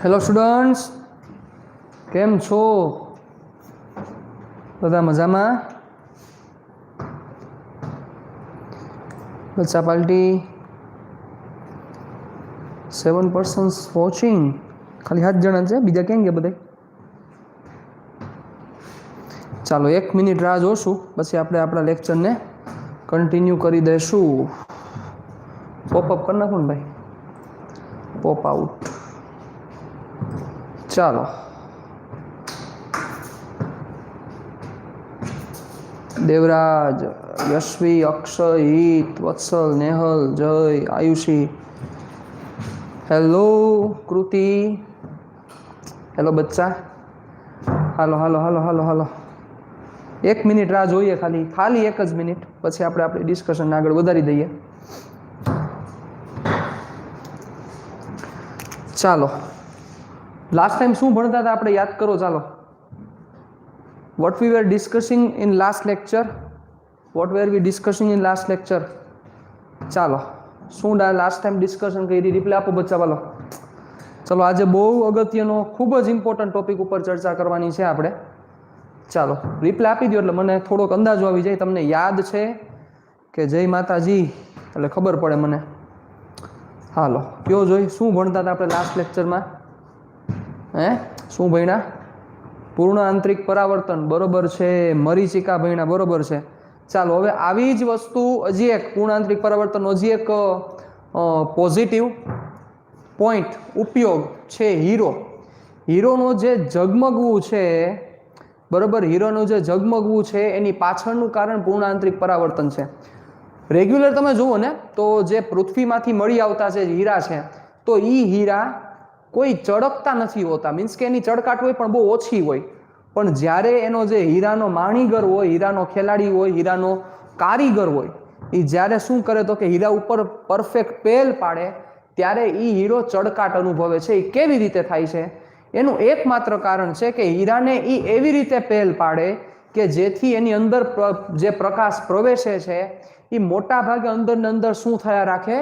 Hello students, કેમ છો? બધા મજામાં? બચ્ચા પાર્ટી 7 persons વોચિંગ. ખાલી 7 જણા છે, બીજા કેમ ગયા બધા? ચાલો 1 મિનિટ રાહ જોશું, પછી આપણે આપણા લેક્ચરને કન્ટિન્યુ કરી દઈશું. પોપઅપ કરી નાખો ને ભાઈ, પોપ આઉટ. ચાલો, દેવરાજ, યશવી, અક્ષય, હિત, વત્સલ, નેહલ, જય, આયુષી, હેલો કૃતિ, હેલો બચ્ચા. હાલો હાલો હાલો હાલો હાલો, 1 મિનિટ રાહ જોઈએ, ખાલી 1 જ મિનિટ, પછી આપણે આપણી ડિસ્કશન આગળ વધારી દઈએ. ચાલો, લાસ્ટ ટાઈમ શું ભણતા હતા આપણે યાદ કરો. ચાલો, what we were discussing in last lecture, what were we discussing in last lecture? ચાલો, શું લાસ્ટ ટાઈમ ડિસ્કશન કરી? રિપ્લે આપો બચ્ચા. વાલો ચલો, આજે બહુ અગત્યનો ખૂબ જ ઇમ્પોર્ટન્ટ ટોપિક ઉપર ચર્ચા કરવાની છે આપણે. ચાલો, રિપ્લે આપી દો એટલે મને થોડોક અંદાજો આવી જાય તમને યાદ છે કે જય માતાજી, એટલે ખબર પડે મને. હાલો, કયો જોઈ, શું ભણતા હતા આપણે લાસ્ટ લેક્ચરમાં? શું ભણ્યા? પૂર્ણ આંતરિક પરાવર્તન, બરોબર છે. મરીચિકા ભણ્યા, બરોબર છે. ચાલો, હવે આવી જ વસ્તુ હજી એક પૂર્ણ આંતરિક પરાવર્તન, હજી એક પોઝિટિવ પોઈન્ટ ઉપયોગ છે હીરો. હીરોનો જે ઝગમગવું છે, બરોબર, હીરોનું જે ઝગમગવું છે એની પાછળનું કારણ પૂર્ણ આંતરિક પરાવર્તન છે. રેગ્યુલર તમે જુઓ ને તો જે પૃથ્વીમાંથી મળી આવતા જે હીરા છે, તો એ હીરા કોઈ ચળકતા નથી હોતા, મીન્સ કે એની ચળકાટ હોય પણ બહુ ઓછી હોય. પણ જ્યારે એનો જે હીરાનો માણીગર હોય, હીરાનો ખેલાડી હોય, હીરાનો કારીગર હોય, એ જ્યારે શું કરે તો કે હીરા ઉપર પરફેક્ટ પેલ પાડે, ત્યારે એ હીરો ચળકાટ અનુભવે છે. એ કેવી રીતે થાય છે? એનું એકમાત્ર કારણ છે કે હીરાને એ એવી રીતે પેલ પાડે કે જેથી એની અંદર જે પ્રકાશ પ્રવેશે છે એ મોટા ભાગે અંદર ને અંદર શું થયા રાખે?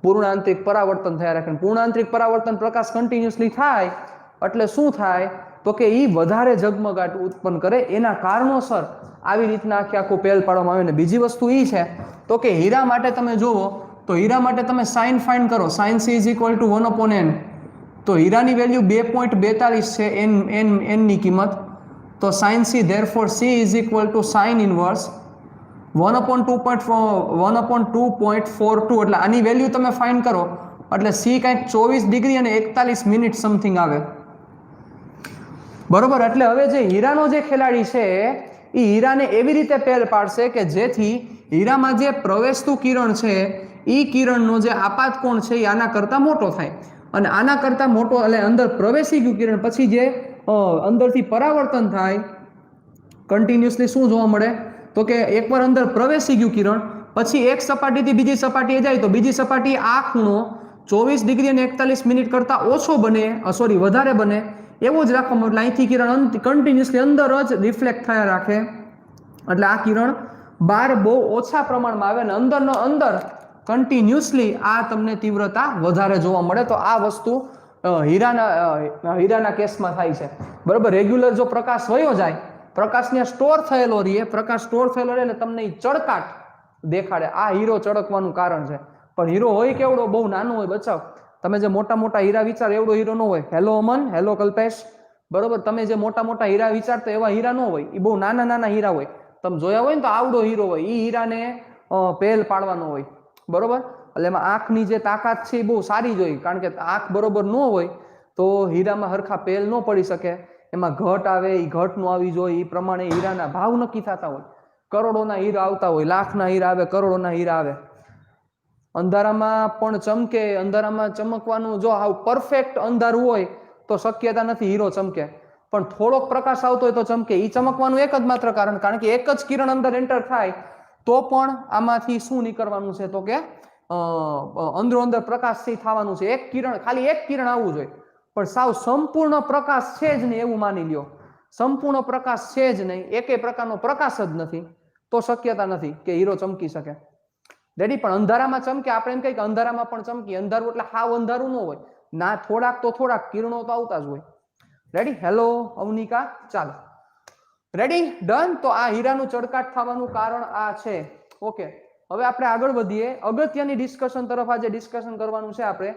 પૂર્ણાંતરિક પરાવર્તન થયા રાખે. પૂર્ણાંતરિક પરાવર્તન પ્રકાશ કન્ટિન્યુઅસલી થાય એટલે શું થાય તો કે એ વધારે ઝગમગાટ ઉત્પન્ન કરે. એના કારણોસર આવી રીતના આખું પેલ પાડવામાં આવે. ને બીજી વસ્તુ એ છે તો કે હીરા માટે તમે જુઓ તો હીરા માટે તમે સાઇન ફાઇન્ડ કરો, sign she is equal two 1/n. તો હીરાની વેલ્યુ 2.42 છે, એનની કિંમત. તો sign C therefore she is equal two sine inverse 1/2.42. એટલે આની વેલ્યુ તમે ફાઇન્ડ કરો એટલે સી કંઈક 24 ડિગ્રી અને 41 મિનિટ સમથિંગ આવે, બરોબર. એટલે હવે જે હીરાનો જે ખેલાડી છે એ હીરાને એવી રીતે પેલ પાડશે કે જેથી હીરામાં જે પ્રવેશતું કિરણ છે એ કિરણનો જે આપાત કોણ છે એ આના કરતાં મોટો થાય. અને આના કરતાં મોટો એટલે અંદર પ્રવેશી ગયું કિરણ, પછી જે અંદરથી પરાવર્તન થાય કન્ટિન્યુઅસલી શું જોવા મળે તો કે એકવાર અંદર પ્રવેશી ગયું કિરણ, પછી એક સપાટીથી બીજી સપાટીએ જાય તો બીજી સપાટી આ ખૂણો 24 ડિગ્રી અને 41 મિનિટ કરતાં ઓછો બને, વધારે બને એવું જ રાખવામાં. એટલે અહીંથી કિરણ કન્ટિન્યુઅસલી અંદર જ રિફ્લેક્ટ થયા રાખે. એટલે આ કિરણ બહાર બહુ ઓછા પ્રમાણમાં આવે ને અંદરનો અંદર કન્ટિન્યુઅસલી આ તમને તીવ્રતા વધારે જોવા મળે. તો આ વસ્તુ હીરાના કેસમાં થાય છે, બરોબર. રેગ્યુલર જો પ્રકાશ વયો જાય, પ્રકાશને સ્ટોર થયેલો રહે, પ્રકાશ સ્ટોર થયેલો રહે એટલે તમને ચળકાટ દેખાડે. આ હીરો ચળકવાનું કારણ છે. પણ હીરો હોય કેવડો? બહુ નાનો હોય બચાવ. તમે જે મોટા મોટા હીરા વિચાર એવડો હીરો ન હોય. હેલો અમન, હેલો કલ્પેશ, બરોબર. તમે જે મોટા મોટા હીરા વિચારતા એવા હીરા ન હોય, એ બહુ નાના નાના હીરા હોય. તમે જોયા હોય ને તો આવડો હીરો હોય, એ હીરાને પેલ પાડવાનો હોય, બરોબર. એટલે એમાં આંખની જે તાકાત છે એ બહુ સારી જ હોય, કારણ કે આંખ બરોબર ન હોય તો હીરામાં હરખા પેલ ન પડી શકે. એમાં ઘટ આવે, એ ઘટ નો આવી જોઈએ, એ પ્રમાણે હીરાના ભાવ નક્કી થતા હોય. કરોડોના હીરા આવતા હોય, લાખના હીરા આવે, કરોડોના હીરા આવે. અંધારામાં પણ ચમકે, અંધારામાં ચમકવાનું જો આવું પરફેક્ટ અંધારું હોય તો શક્યતા નથી હીરો ચમકે, પણ થોડોક પ્રકાશ આવતો હોય તો ચમકે. એ ચમકવાનું એક જ માત્ર કારણ કે એક જ કિરણ અંદર એન્ટર થાય તો પણ આમાંથી શું નીકળવાનું છે તો કે અંદરો અંદર પ્રકાશથી થવાનું છે. એક કિરણ, ખાલી એક કિરણ આવવું જોઈએ. પણ સાવ સંપૂર્ણ પ્રકાશ છે જ નહીં એવું માની લ્યો, સંપૂર્ણ પ્રકાશ છે જ નહીં, એકે પ્રકારનો પ્રકાશ જ નથી, તો શક્યતા નથી કે હીરો ચમકી શકે. રેડી? પણ અંધારામાં ચમકે, આપણે એમ કહીએ કે અંધારામાં પણ ચમકી. અંધારું એટલે હાવ અંધારું ન હોય ના, થોડાક તો થોડાક કિરણો તો આવતા જ હોય. રેડી? હેલો અવનિકા, ચાલો રેડી, ડન. તો આ હીરાનું ચળકાટ થવાનું કારણ આ છે. ઓકે, હવે આપણે આગળ વધીએ. અગત્યની ડિસ્કશન તરફ આજે ડિસ્કશન કરવાનું છે આપણે.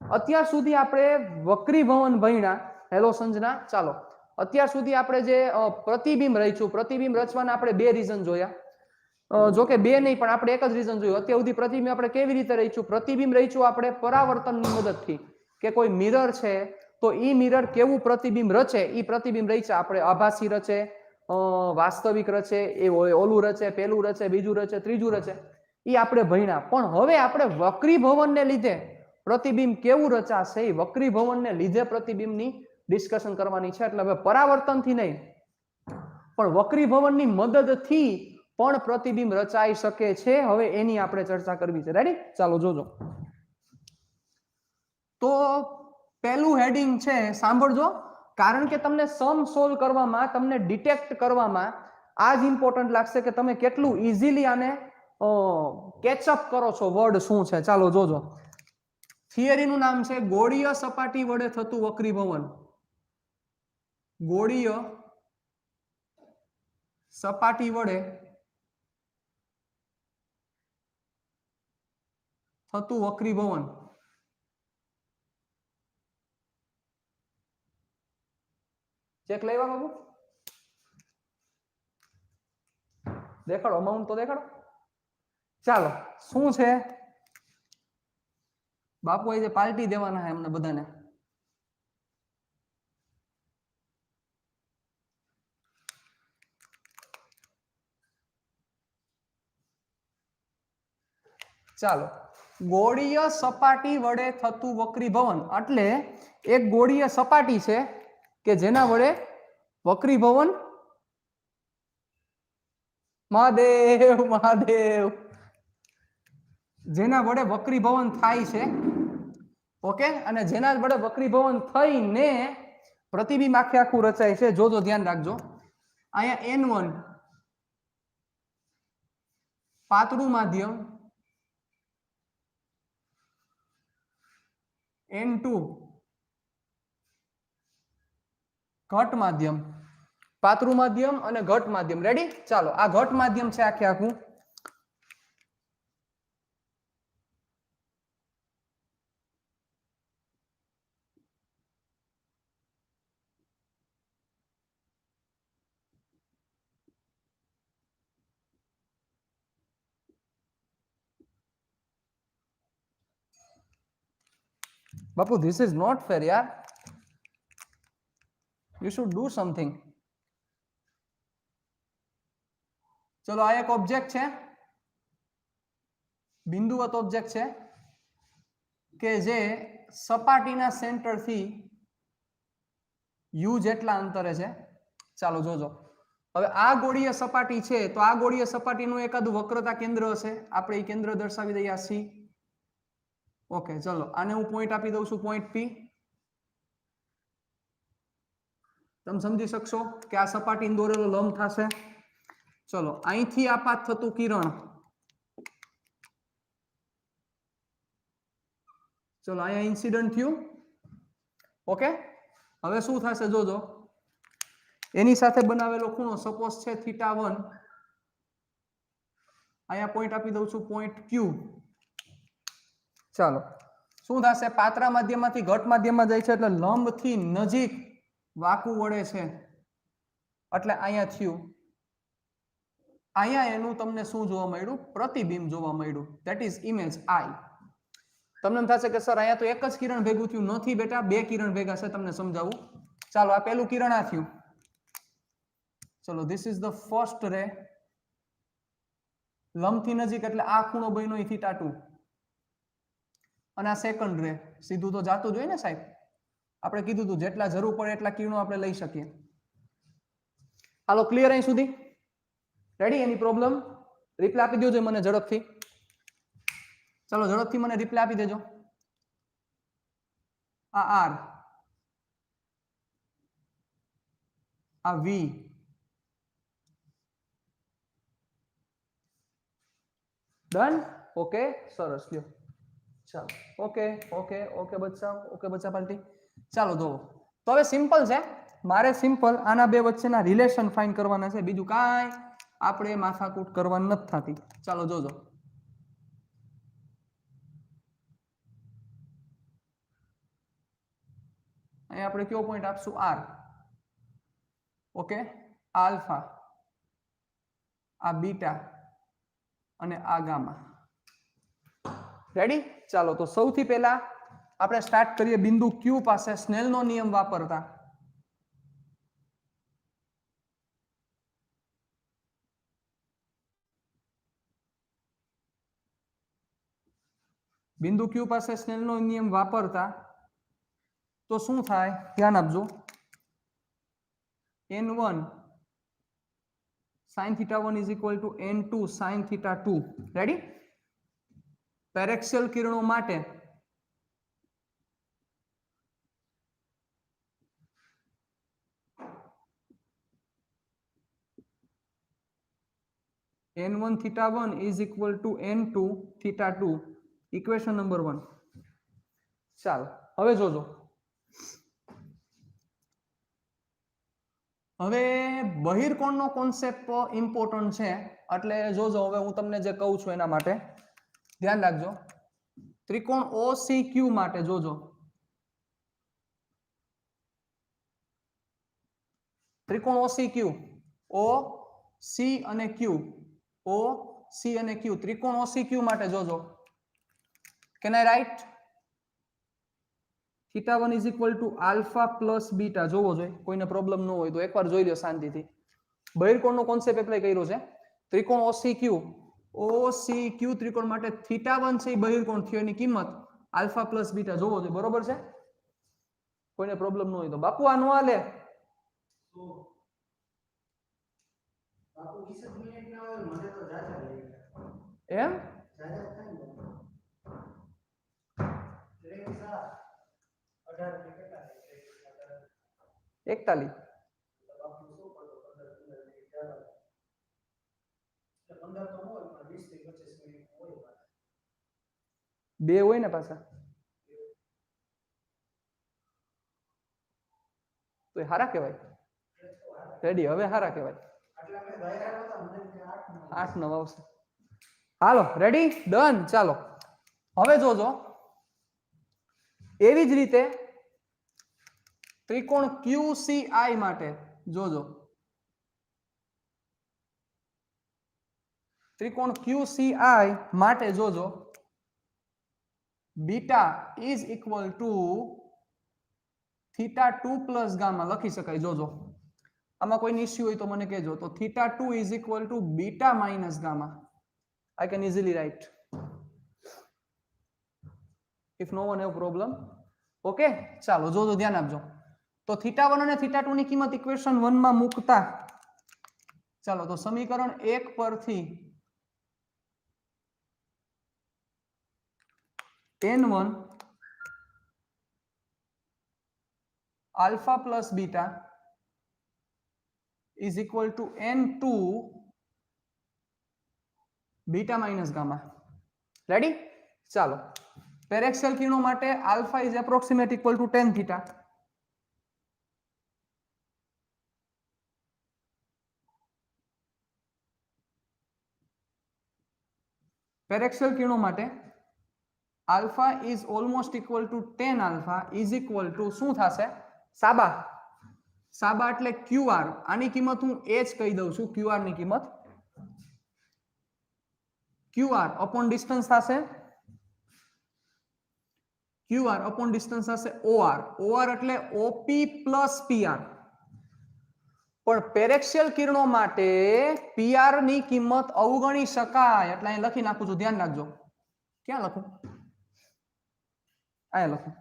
અત્યાર સુધી આપણે વક્રીભવન ભણ્યા. હેલો સંજના, ચાલો. અત્યાર સુધી આપણે જે પ્રતિબિંબ રચ્યું, પ્રતિબિંબ રચવાના આપણે બે રીઝન જોયા. જો કે બે નહીં, પણ આપણે એક જ રીઝન જોયું. અત્યાર સુધી પ્રતિબિંબ આપણે કેવી રીતે રચ્યું? પ્રતિબિંબ રચ્યું આપણે પરાવર્તનની મદદથી, કે કોઈ મિરર છે તો ઈ મિરર કેવું પ્રતિબિંબ રચે, ઈ પ્રતિબિંબ રચ્યા આપણે. આભાસી રચે, વાસ્તવિક રચે, એ ઓલું રચે, પેલું રચે, બીજું રચે, ત્રીજું રચે, ઈ આપણે ભણ્યા. પણ હવે આપણે વક્રીભવનને લીધે પ્રતિબિંબ કેવું રચાશે, એ વક્રીભવનને લીધે પ્રતિબિંબની ડિસ્કશન કરવાની છે. એટલે હવે પરાવર્તનથી નહીં, પણ વક્રીભવનની મદદથી પણ પ્રતિબિંબ રચાઈ શકે છે. હવે એની આપણે ચર્ચા કરવી છે. રેડી? ચાલો જોજો. તો પહેલું હેડિંગ છે, સાંભળજો, કારણ કે તમને સમ સોલ્વ કરવામાં, તમને ડિટેક્ટ કરવામાં આ જ ઇમ્પોર્ટન્ટ લાગશે કે તમે કેટલું ઇઝીલી આને કેચઅપ કરો છો. વર્ડ શું છે ચાલો જોજો. થિયરીનું નામ છે ગોળીય સપાટી વડે થતું વક્રીભવન. ગોળીય સપાટી વડે થતું વક્રીભવન. ચેક લેવા બાબુ, દેખાડો અમાઉન્ટ તો દેખાડો. ચાલો, શું છે બાપુ? આજે પાર્ટી દેવાના છે અમને બધાને. ચાલો, ગોળીય સપાટી વડે થતું વક્રીભવન એટલે એક ગોળીય સપાટી છે કે જેના વડે વક્રીભવન, મહાદેવ મહાદેવ, જેના વડે વક્રીભવન થાય છે. ઓકે, અને જેના વડે વક્રીભવન થઈને પ્રતિબિંબ આખે આખું રચાય છે. જોજો, ધ્યાન રાખજો. અહીંયા N1 પાતળું માધ્યમ, N2 ઘટ માધ્યમ, પાતળું માધ્યમ અને ઘટ માધ્યમ. રેડી? ચાલો, આ ઘટ માધ્યમ છે આખે આખું. બાપુ, this is not fair યાર. You should do something. ચલો, આ એક ઓબ્જેક્ટ છે, બિંદુવત ઓબ્જેક્ટ છે કે જે સપાટીના સેન્ટરથી u જેટલા અંતરે છે. ચાલો જોજો. હવે આ ગોળીય સપાટી છે તો આ ગોળીય સપાટીનું એકાદું વક્રતા કેન્દ્ર હશે. આપણે એ કેન્દ્ર દર્શાવી દઈએ, C. ઓકે, ચલો આને હું પોઈન્ટ આપી દઉં છું, પોઈન્ટ P. તમે સમજી શકશો કે આ સપાટીને દોરેલો લંબ થશે. ચલો, અહીંથી આપાત થતું કિરણ, ચલો અહીંયા ઇન્સિડન્ટ થયું. ઓકે, હવે શું થશે જોજો. એની સાથે બનાવેલો ખૂણો સપોઝ છે θ1. અહીંયા પોઈન્ટ આપી દઉં છું, પોઈન્ટ Q. ચાલો, શું થશે? પાતળા માધ્યમમાંથી ઘટ માધ્યમમાં જાય છે એટલે લંબથી નજીક વાકું વળે છે એટલે અહીંયા થયું. અહીંયા એનું તમને શું જોવા મળ્યું? પ્રતિબિંબ જોવા મળ્યું. That is image I. તમને એમ થશે કે સર અહીંયા તો એક જ કિરણ ભેગું થયું. નથી બેટા, બે કિરણ ભેગા છે. તમને સમજાવું. ચાલો, આ પેલું કિરણ આ થયું. ચલો, ધીસ ઇઝ ધ ફર્સ્ટ રે. લંબથી નજીક એટલે આ ખૂણો બન્યો θ2. અને આ સેકન્ડ રે. સીધું તો જાતું જ હોય ને સાહેબ. આપણે કીધું હતું જેટલા જરૂર પડે એટલા કિરણો આપણે લઈ શકીએ. હાલો, ક્લિયર અહીં સુધી? રેડી? એની પ્રોબ્લેમ? રિપ્લાય આપી દેજો મને ઝડપથી. ચલો, ઝડપથી મને રિપ્લાય આપી દેજો. આ R આ V ડન. ઓકે સરસ લ્યો ચાલો ઓકે ઓકે ઓકે બચ્ચા પાર્ટી ચાલો જો તો હવે સિમ્પલ છે મારે સિમ્પલ આના બે વચ્ચેના રિલેશન ફાઇન્ડ કરવાના છે બીજું કાંઈ આપણે માથાકૂટ કરવાની નથી થતી ચાલો જોજો અહીં આપણે કયો પોઈન્ટ આપશું R ઓકે આલ્ફા આ બીટા અને આ ગામા રેડી ચાલો તો સૌથી પહેલા આપણે સ્ટાર્ટ કરીએ બિંદુ Q પાસે સ્નેલનો નિયમ વાપરતા બિંદુ Q પાસે સ્નેલનો નિયમ વાપરતા તો શું થાય ધ્યાન આપજો n1 sin θ1 is equal to n2 sin θ2 રેડી પેરેક્સિયલ કિરણો માટે n1 θ1 is equal to n2 θ2 equation number 1 ચાલો હવે જોજો હવે બહિર્કોણનો કોન્સેપ્ટ ઇમ્પોર્ટન્ટ છે એટલે જોજો હવે હું તમને જે કહું છું એના માટે ધ્યાન રાખજો ત્રિકોણ OCQ માટે જોજો ત્રિકોણ OCQ O C અને Q O C અને Q ત્રિકોણ OCQ માટે જોજો can I write θ1 is equal to alpha plus beta જોવો જોઈએ કોઈને પ્રોબ્લેમ ન હોય તો એકવાર જોઈ લો શાંતિથી બહિર્કોણનો કોન્સેપ્ટ એપ્લાય કર્યો છે ત્રિકોણ OCQ ત્રિકોણ માટે θ1 છે બહિર્કોણ થયો એની કિંમત આલ્ફા પ્લસ બીટા જોવો જોઈએ બરોબર છે કોઈને પ્રોબ્લેમ ન હોય તો બાપુ આ નો હાલે બાપુ 20 મિનિટ ના હોય મને તો જાજા લાગે એમ જાજા થાય ને 41 બે હોય ને પાછા તો હારા કહેવાય રેડી હવે હારા કહેવાય 8 9 આવશે હાલો રેડી ડન ચાલો હવે જોજો એવી જ રીતે ત્રિકોણ QCI માટે જોજો ત્રિકોણ QCI માટે જોજો beta is equal to θ2 plus gamma લખી શકાય જોજો આમાં કોઈ ઇશ્યુ હોય તો મને કહેજો તો θ2 is equal to beta minus gamma I can easily write if no one have problem okay ચાલો જોજો ધ્યાન આપજો તો θ1 અને θ2 ની કિંમત ઇક્વેશન 1 માં મૂકતા ચાલો તો સમીકરણ 1 પરથી n1 alpha plus beta is equal to n2 beta minus gamma ready ચાલો પેરેક્સિયલ કિરણો માટે alpha is approximate equal to tan theta પેરેક્સિયલ કિરણો માટે alpha is almost equal to tan alpha is equal to શું થશે સાબા સાબા એટલે QR આની કિંમત હું h કહી દઉં છું QR ની કિંમત QR upon distance થશે QR upon distance થશે OR એટલે OP plus PR પણ પેરેક્સિયલ કિરણો માટે PR ની કિંમત અવગણી શકાય એટલે અહીં લખી નાખું છું ધ્યાન રાખજો ક્યાં લખું આ લખું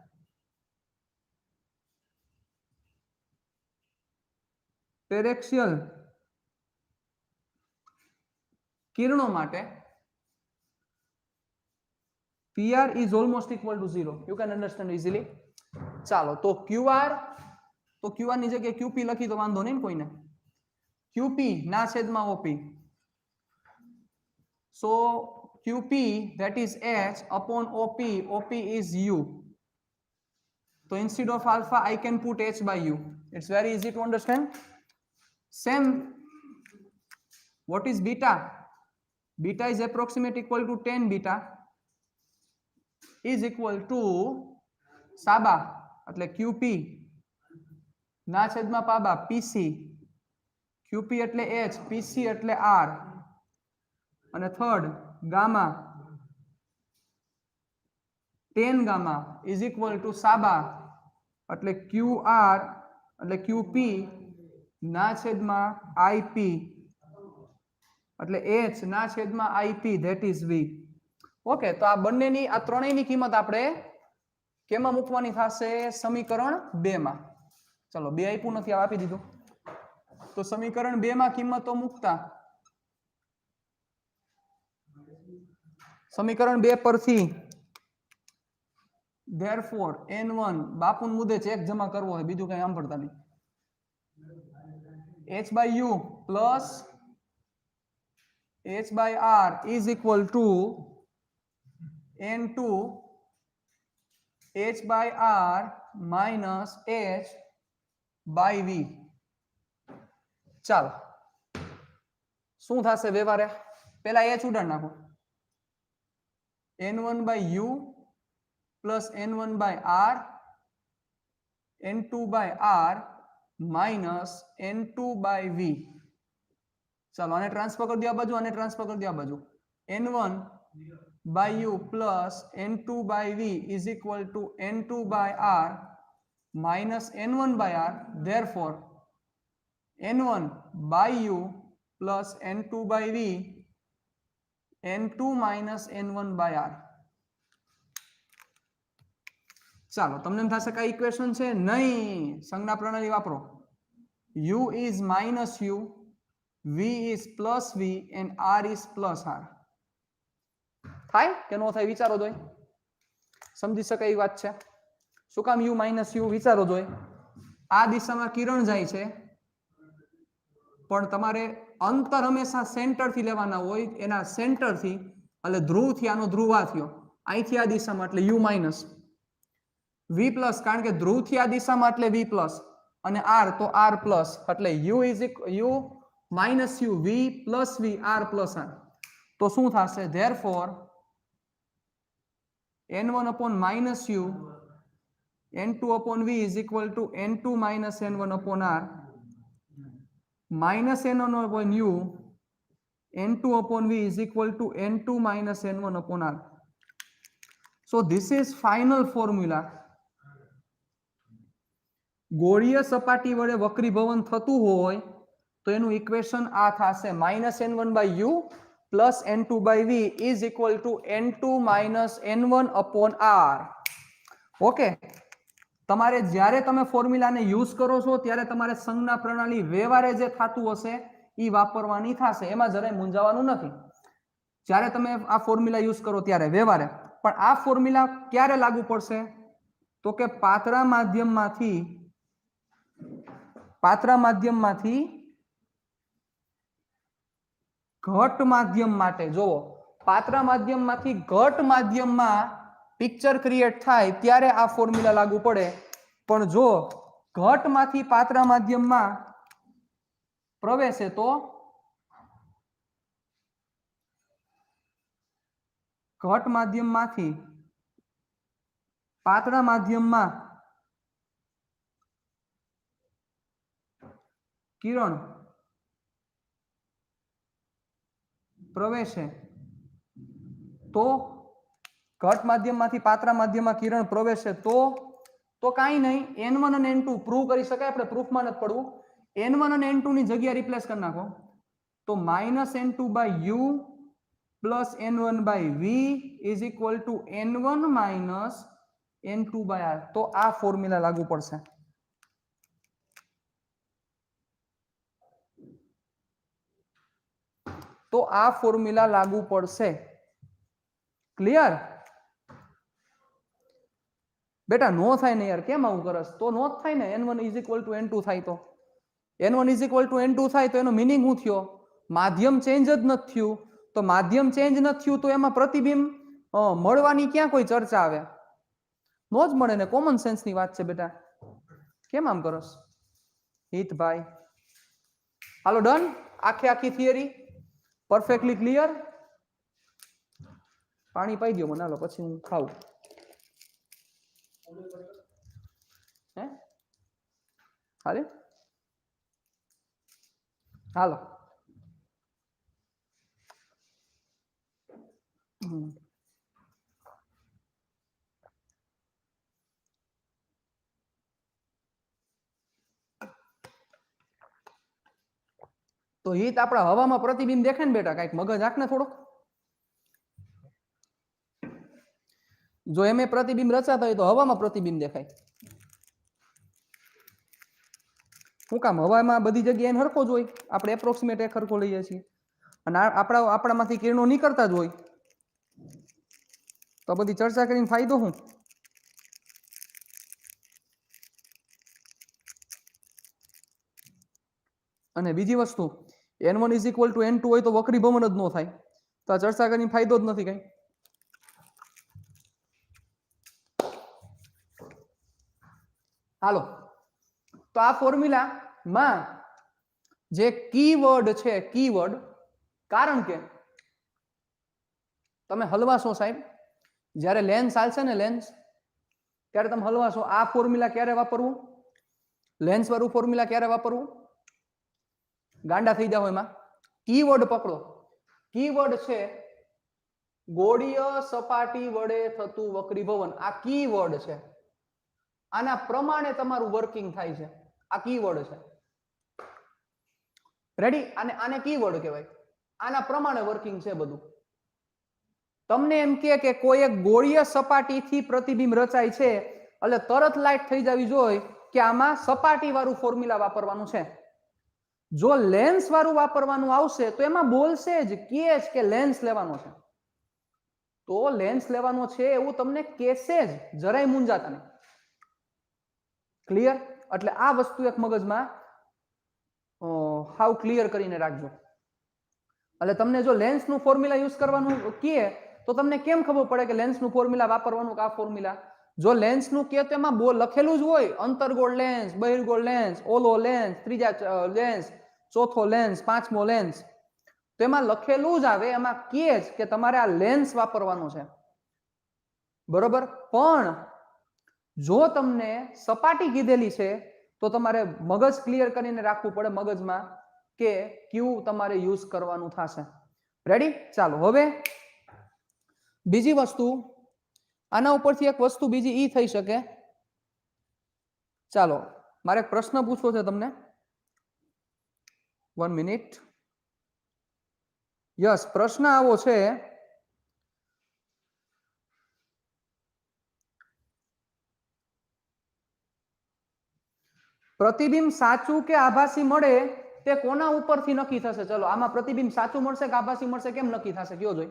પેરેક્સિયલ કિરણો માટે PR is almost equal to 0 you can understand easily ચાલો તો QR તો QR ની જગ્યાએ QP લખી તો વાંધો નહીં કોઈને. QP ના છેદમાં OP. So QP that is H upon OP. OP is U. So instead of alpha I can put H by U. It's very easy to understand. Same. What is beta? Beta is approximate equal to 10 beta is equal to સાબા એટલે QP ના છેદમાં પાબા PC. QP એટલે H, PC એટલે R. અને third gamma 10 gamma is equal to સાબા એટલે QR એટલે QP ના છેદમાં IP એટલે H ના છેદમાં IP that is V. Okay, તો આ બંનેની આ ત્રણેયની કિંમત આપણે કેમાં મૂકવાની થશે? સમીકરણ 2 માં. ચલો 2 આપ્યું નથી, આપી દીધું. તો સમીકરણ 2 માં કિંમતો મૂકતા સમીકરણ 2 પરથી therefore n1 બાપુન મુદ્દે ચેક જમા કરવો હોય, બીજું કઈ સાંભળતા નહીં. H by U plus H by R is equal to N2 H by R minus H by V. ચાલો શું થશે વ્યવહારે? પેલા H ઉડાડ નાખો. N1 by U plus N1 by R N2 by R minus N2 by V. ચાલો આને transfer કરી દો આ બાજુ, આને ટ્રાન્સફર કરી દો આ બાજુ. N1 by U plus N2 by V is equal to N2 by R minus N1 by R. Therefore N1 by U plus N2 by V N2 minus N1 by R. ચાલો તમને એમ થશે કઈ equation છે? નહીં, સંજ્ઞા પ્રણાલી વાપરો. U is minus U, V is plus V and R is plus R. થાય કે નો થાય? વિચારો જોઈ, સમજી શકાય એ વાત છે. શું કામ U minus U? વિચારો જોઈ. આ દિશામાં કિરણ જાય છે પણ તમારે અંતર હંમેશા સેન્ટર થી લેવાના હોય, એના સેન્ટર થી એટલે ધ્રુવ થી આનો ધ્રુવ આ થયો, અહીંથી આ દિશામાં એટલે U minus. V plus કારણ કે ધ્રુવ થી આ દિશામાં એટલે V plus અને R તો R plus એટલે U minus U, V plus V, R plus R. તો શું થશે? therefore N1 upon minus U N2 upon V is equal to N2 minus N1 upon R minus N1 upon U N2 upon V is equal to N2 minus N1 upon R. So this is final formula. ગોળીય સપાટી વડે વક્રીભવન થતું હોય તો એનું equation આ થશે minus N1 by U plus N2 by V is equal to N2 minus N1 upon R. Okay, તમારે જ્યારે તમે ફોર્મ્યુલાને યુઝ કરો છો ત્યારે તમારે સંજ્ઞા પ્રણાલી વ્યવહારે જે થતું હશે એ વાપરવાની થશે, એમાં જરાય મૂંઝાવાનું નથી. જ્યારે તમે આ ફોર્મ્યુલા યુઝ કરો ત્યારે વ્યવહારે. પણ આ ફોર્મ્યુલા ક્યારે લાગુ પડશે? તો કે પાતળા માધ્યમમાંથી ઘટ માધ્યમ માટે. જોવો, પાતળા માધ્યમમાંથી ઘટ માધ્યમમાં પિક્ચર ક્રિએટ થાય ત્યારે આ ફોર્મ્યુલા લાગુ પડે. પણ જો ઘટમાંથી પાતળા માધ્યમમાં પ્રવેશે તો ઘટ માધ્યમમાંથી પાતળા માધ્યમમાં કિરણ પ્રવેશે તો ઘટ માધ્યમમાંથી પાતળા માધ્યમમાં કિરણ પ્રવેશે તો કાંઈ નહીં, N1 અને N2 પ્રૂવ કરી શકાય, આપણે પ્રૂફમાં નથી પડવું. N1 અને N2 ની જગ્યા રિપ્લેસ કરી નાખો તો minus N2 by U plus N1 by V is equal to N1 minus N2 by R. તો આ ફોર્મ્યુલા લાગુ પડશે. તો આ ફોર્મ્યુલા લાગુ પડશે. ક્લિયર? બેટા નો થાય ને યાર, કેમ આવું કરસ? તો નો જ થાય ને. n1 = n2 થાય તો n1 = n2 થાય તો એનો મિનિંગ શું થયો? માધ્યમ ચેન્જ જ નથી થયું. તો માધ્યમ ચેન્જ નથી થયું તો એમાં પ્રતિબિંબ મળવાની ક્યાં કોઈ ચર્ચા આવે? નો જ મળે ને. કોમન સેન્સ ની વાત છે બેટા, કેમ આમ કરસ હિતભાઈ? હાલો ડન. આખી થિયરી પરફેક્ટલી ક્લિયર. પાણી પાઈ દો મને, હાલો પછી હું ખાઉં. હે હાલે હાલો. તો હિત આપણા હવામાં પ્રતિબિંબ દેખાય ને બેટા, કઈક મગજ આંખ ને થોડોક. જો એમ પ્રતિબિંબ રચાતા હોય તો હવામાં પ્રતિબિંબ દેખાય. શું કામ? હવામાં બધી જગ્યાએ હરખો જ હોય. આપણે એપ્રોક્સિમેટ એક હરખો લઈએ છીએ અને આપણામાંથી કિરણો નીકળતા જ હોય. તો બધી ચર્ચા કરીને ફાયદો શું? અને બીજી વસ્તુ, n1 = n2 હોય તો વક્રી ભવન જ ન થાય. તો આ ચર્ચા કરીને ફાયદો જ નથી કઈ. હાલો, તો આ ફોર્મ્યુલામાં જે કીવર્ડ છે, કીવર્ડ, કારણ કે તમે હલવાશો સાહેબ, જ્યારે લેન્સ હાલશે ને લેન્સ, ત્યારે તમે હલવાશો. આ ફોર્મ્યુલા ક્યારે વાપરવું? લેન્સ વાળું ફોર્મ્યુલા ક્યારે વાપરવું? ગાંડા થઈ જાવ એમાં. કીવર્ડ પકડો. કીવર્ડ છે ગોળીય સપાટી વડે થતું વક્રીભવન. આ કીવર્ડ છે. આના પ્રમાણે તમારું વર્કિંગ થાય છે. આ કીવર્ડ છે. રેડી? આને કીવર્ડ કહેવાય. આના પ્રમાણે વર્કિંગ છે બધું. તમને એમ કે કોઈ એક ગોળીય સપાટીથી પ્રતિબિંબ રચાય છે એટલે તરત લાઈટ થઈ જવી જોઈએ કે આમાં સપાટી વાળું ફોર્મ્યુલા વાપરવાનું છે. જો લેન્સ વાળું વાપરવાનું આવશે તો એમાં બોલશે જ કે લેન્સ લેવાનો છે. તો લેન્સ લેવાનો છે એવું તમને કહેશે જ, જરાય મૂંઝાતા નહીં. ક્લિયર? એટલે આ વસ્તુ એક મગજમાં હાવ ક્લિયર કરીને રાખજો. એટલે તમને જો લેન્સનું ફોર્મ્યુલા યુઝ કરવાનું કહે તો તમને કેમ ખબર પડે કે લેન્સનું ફોર્મ્યુલા વાપરવાનું કે આ ફોર્મ્યુલા? જો લેન્સનું કહે તો એમાં લખેલું જ હોય, અંતર્ગોળ લેન્સ, બહિર્ગોળ લેન્સ, ઓલો લેન્સ, ત્રીજા લેન્સ, ચોથો લેન્સ, પાંચમો લેન્સ. તો એમાં લખેલું જ આવે, એમાં કહે જ કે તમારે આ લેન્સ વાપરવાનો છે. બરોબર? પણ જો તમને સપાટી કીધેલી છે તો તમારે મગજ ક્લિયર કરીને રાખવું પડે મગજમાં કે ક્યુ તમારે યુઝ કરવાનું થશે. રેડી? ચાલો હવે બીજી વસ્તુ, આના ઉપરથી એક વસ્તુ બીજી ઈ થઈ શકે. ચાલો મારે એક પ્રશ્ન પૂછવો છે તમને. 1 મિનિટ. યસ, પ્રશ્ન આવો છે, પ્રતિબિંબ સાચું કે આભાસી મળે તે કોના ઉપરથી નક્કી થશે? ચલો, આમાં પ્રતિબિંબ સાચું મળશે કે આભાસી મળશે, કેમ નક્કી થશે? કયો જોઈ.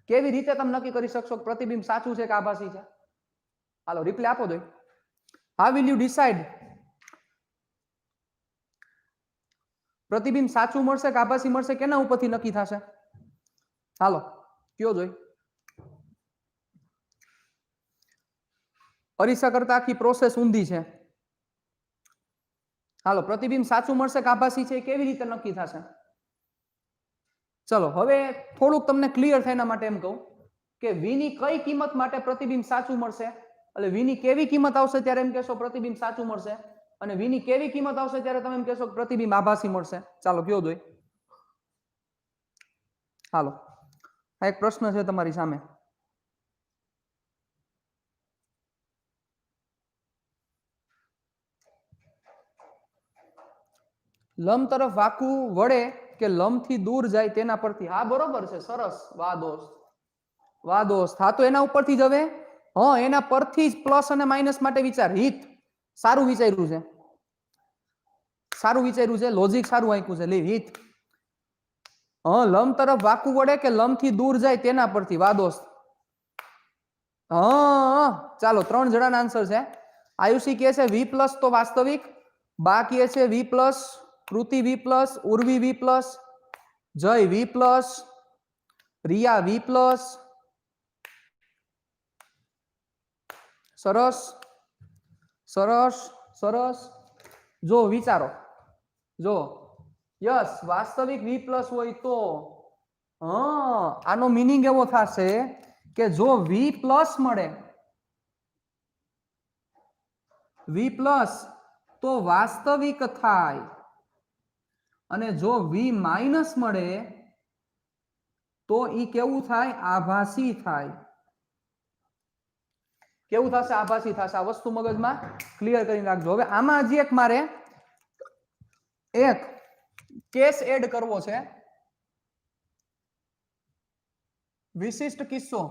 કેવી રીતે તમે નક્કી કરી શકશો કે પ્રતિબિંબ સાચું છે કે આભાસી છે? હાલો રિપ્લે આપો જોઈ. How will you decide? પ્રતિબિંબ સાચું મળશે કે આભાસી મળશે, કેના ઉપરથી નક્કી થશે? હાલો કયો જોઈ. અરીસા કરતા આખી પ્રોસેસ ઊંધી છે. હાલો, પ્રતિબિંબ સાચું મળશે કે આભાસી છે, કેવી રીતે નક્કી થશે? ચલો હવે થોડુંક તમને ક્લિયર થાય એના માટે એમ કહું કે v ની કઈ કિંમત માટે પ્રતિબિંબ સાચું મળશે, એટલે v ની કેવી કિંમત આવશે ત્યારે એમ કહેશો પ્રતિબિંબ સાચું મળશે, અને v ની કેવી કિંમત આવશે ત્યારે તમે એમ કહેશો પ્રતિબિંબ આભાસી મળશે. ચાલો કયો જોઈ. હાલો, આ એક પ્રશ્ન છે તમારી સામે. લંબ તરફ વાંકું વળે કે લંબથી દૂર જાય તેના પરથી? હા બરોબર છે, સરસ. વાહ દોસ્ત, વાહ દોસ્ત. હા તો એના ઉપરથી જ હવે એના પરથી જ પ્લસ અને માઇનસ માટે વિચાર. હિત સારું વિચાર્યું છે, સારું વિચાર્યું છે, લોજિક સારું આપ્યું છે. લે હિત, લંબ તરફ વાંકું વળે કે લંબથી દૂર જાય તેના પરથી? વાહ દોસ્ત. હા ચાલો 3 જણાના આન્સર છે. આયુષી કહે છે V પ્લસ તો વાસ્તવિક, બા કહે છે V plus, Kruti V plus, Urvi V plus, Jay V plus, Riya V plus. સરસ સરસ સરસ. જો વિચારો, જો યસ વાસ્તવિક V પ્લસ હોય તો આનો મીનિંગ એવો થશે કે જો V પ્લસ મળે, V પ્લસ તો વાસ્તવિક થાય, અને જો V માઇનસ મળે તો ઈ કેવું થાય? આભાસી થાય. કેવું થશે? આભાસી થશે. આ વસ્તુ મગજમાં ક્લિયર કરી રાખજો. હવે આમાં હજી એક મારે એક કેસ એડ કરવો છે, વિશિષ્ટ કિસ્સો.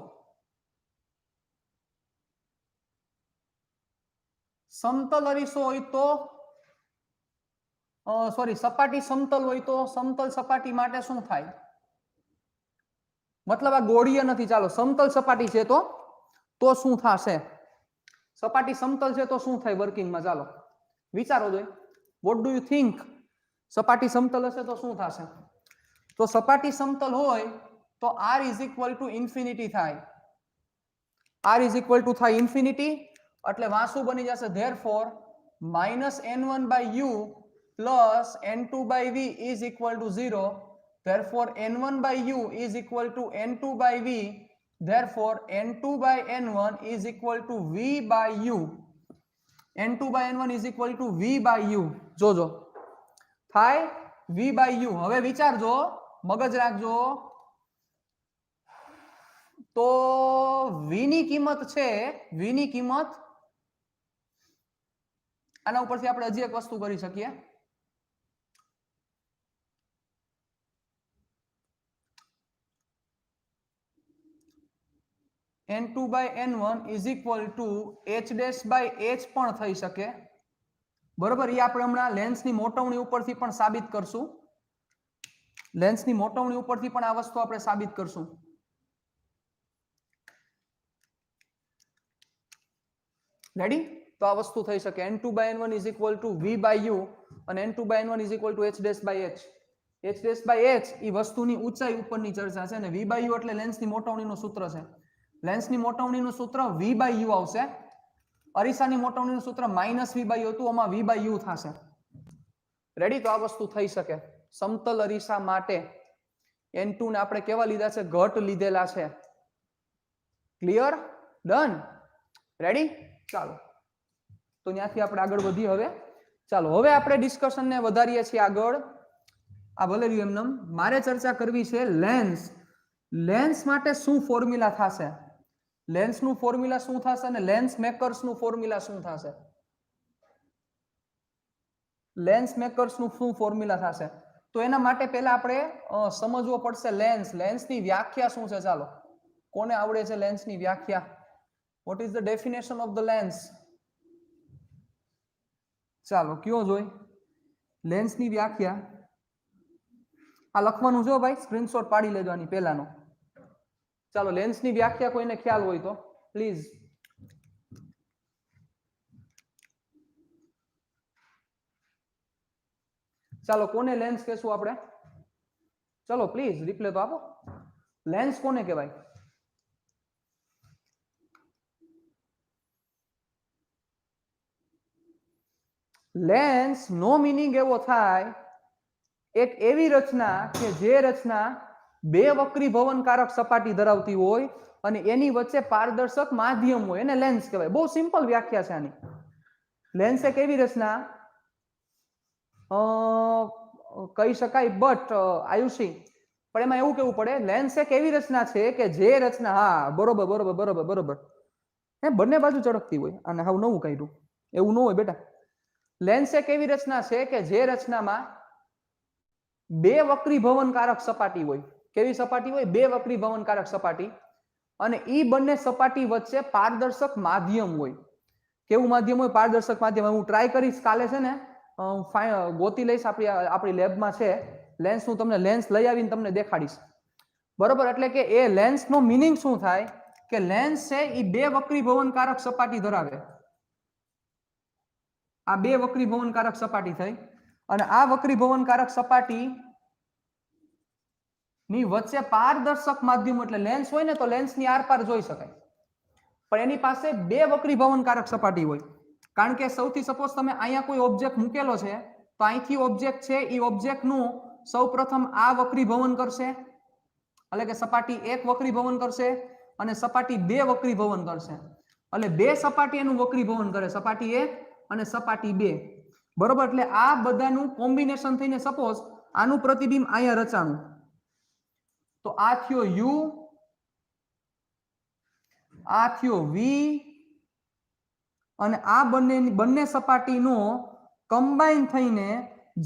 સમતલ અરીસો હોય તો સોરી સપાટી સમતલ હોય તો સમતલ સપાટી માટે શું થાય? મતલબ આ ગોળીય નથી, ચાલો સમતલ સપાટી છે તો શું થશે? સપાટી સમતલ છે તો શું થાય વર્કિંગમાં? ચાલો વિચારો જોઈએ. What do you think? સપાટી સમતલ હશે તો શું થશે? તો સપાટી સમતલ હોય તો r is equal to infinity થાય. r ઇઝ ઇક્વલ ટુ થાય ઇન્ફિનિટી, એટલે વાંસુ બની જશે therefore -n1 by u plus n2 by v is equal to 0. therefore n1 by u is equal to n2 by v. therefore n2 by n1 is equal to v by u. n2 by n1 is equal to v by u. જોજો થાય v by u. હવે વિચારજો, મગજ રાખજો. તો v ની કિંમત છે, v ની કિંમત આના ઉપરથી આપણે હજી એક વસ્તુ કરી શકીએ. n2 by n1 is equal to h dash by h પણ થઈ શકે, બરોબર. એ આપણે હમણાં લેન્સની મોટવણી ઉપરથી પણ સાબિત કરશું. લેન્સની મોટવણી ઉપરથી પણ આ વસ્તુ આપણે સાબિત કરશું. રેડી? તો આ વસ્તુ થઈ શકે. n2 by n1 is equal to v by u અને n2 by n1 is equal to h dash by h. h dash by h એ વસ્તુની ઊંચાઈ ઉપરની ચર્ચા છે, અને v by u એટલે લેન્સની મોટવણીનું સૂત્ર છે. લેન્સની મોટવણીનું સૂત્ર v by u આવશે. અરીસાની મોટવણીનું સૂત્ર -v by u હતું, આમાં v by u થશે. રેડી? તો આ વસ્તુ થઈ શકે. સમતલ અરીસા માટે n2 ને આપણે કેવા લીધા છે? ઘટ લીધેલા છે. ક્લિયર? ડન? રેડી? ચાલો તો ત્યાંથી આપણે આગળ વધીએ. હવે ચાલો, હવે આપણે ડિસ્કશનને વધારીએ છીએ આગળ. આ ભલે રહ્યું એમનેમ. મારે ચર્ચા કરવી છે લેન્સ. લેન્સ માટે શું ફોર્મ્યુલા થશે? લેન્સનું ફોર્મ્યુલા શું થશે અને લેન્સ મેકર્સનું ફોર્મ્યુલા શું થશે? લેન્સ મેકર્સનું શું ફોર્મ્યુલા થશે? તો એના માટે પહેલા આપણે સમજવો પડશે લેન્સ. લેન્સની વ્યાખ્યા શું છે? ચાલો, કોને આવડે છે લેન્સની વ્યાખ્યા? What is the definition of the lens? ચાલો કયો જોઈ લેન્સની વ્યાખ્યા. આ લખવાનું જો ભાઈ, સ્ક્રીનશોટ પાડી લેજો આની પહેલાનો. ચાલો, લેન્સની વ્યાખ્યા કોઈને ખ્યાલ હોય તો પ્લીઝ. ચાલો, કોને લેન્સ કહેશું આપણે? ચલો પ્લીઝ રિપ્લે તો આપો. લેન્સ કોને કહેવાય? લેન્સ નો મીનિંગ એવો થાય એક એવી રચના કે જે રચના બે વક્રી ભવનકારક સપાટી ધરાવતી હોય અને એની વચ્ચે પારદર્શક માધ્યમ હોય, એને લેન્સ કહેવાય. બહુ સિમ્પલ વ્યાખ્યા છે આની. લેન્સ એક એવી રચના કહી શકાય, બટ આયુષી પણ એમાં એવું કેવું પડે, લેન્સ એક એવી રચના છે કે જે રચના, હા બરોબર બરોબર બરોબર બરોબર, એ બંને બાજુ ચળકતી હોય. અને હાવ નવું કાઢ્યું એવું ન હોય બેટા. લેન્સ એક એવી રચના છે કે જે રચનામાં બે વક્રી ભવનકારક સપાટી હોય. કેવી સપાટી હોય? બે વક્રી ભવનકારક સપાટી. અને ઈ બંને સપાટી વચ્ચે પારદર્શક માધ્યમ હોય. કેવું માધ્યમ હોય? પારદર્શક માધ્યમ. હું ટ્રાય કરીશ કાલે છે ને, ગોતી લઈશ, આપણી લેબમાં છે લેન્સ. હું તમને લેન્સ લઈ આવીને તમને દેખાડીશ, બરોબર. એટલે કે એ લેન્સ નો મીનિંગ શું થાય કે લેન્સ છે એ બે વક્રીભવનકારક સપાટી ધરાવે. આ બે વક્રીભવનકારક સપાટી થઈ અને આ વક્રીભવનકારક સપાટી ની વચ્ચે પારદર્શક માધ્યમ એટલે લેન્સ હોય ને તો લેન્સની આરપાર જોઈ શકાય, પણ એની પાસે બે વક્રીભવનકારક સપાટી હોય. કારણ કે સૌથી સપોઝ તમે અહીંયા કોઈ ઓબ્જેક્ટ મૂકેલો છે તો અહીંથી ઓબ્જેક્ટ છે એ ઓબ્જેક્ટનું સૌપ્રથમ આ વક્રીભવન કરશે, એટલે કે સપાટી 1 વક્રીભવન કરશે અને સપાટી 2 વક્રીભવન કરશે. એટલે બે સપાટી એનું વક્રીભવન કરે, સપાટી 1 અને સપાટી 2, બરોબર. એટલે આ બધાનું કોમ્બિનેશન થઈને સપોઝ આનું પ્રતિબિંબ અહીંયા રચાણું, તો આ થયો યુ, આ થયો વી, અને આ બંને સપાટીનો કમ્બાઈન થઈને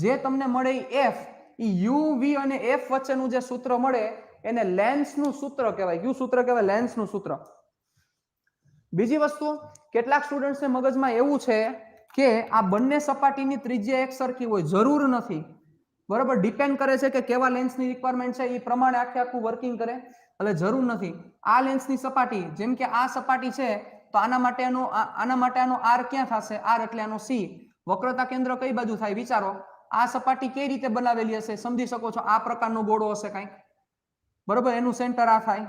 જે તમને મળે એફ, એ યુ વી અને એફ વચ્ચેનું જે સૂત્ર મળે એને લેન્સનું સૂત્ર કહેવાય. કયું સૂત્ર કહેવાય? લેન્સનું સૂત્ર. બીજી વસ્તુ, કેટલાક સ્ટુડન્ટ્સને મગજમાં એવું છે કે આ બંને સપાટીની ત્રિજ્યા એક સરખી હોય, જરૂર નથી, બરોબર. ડિપેન્ડ કરે છે કે કેવા લેન્સની રિક્વાયરમેન્ટ છે એ પ્રમાણે આખું વર્કિંગ કરે, એટલે જરૂર નથી. આ લેન્સની સપાટી, જેમ કે આ સપાટી છે તો આના માટે આનો આર ક્યાં થશે? આર એટલે આનો સી. વક્રતા કેન્દ્ર કઈ બાજુ થાય વિચારો. આ સપાટી કઈ રીતે બનાવેલી હશે? સમજી શકો છો, આ પ્રકારનો ગોળો હશે કાંઈક, બરોબર. એનું સેન્ટર આ થાય,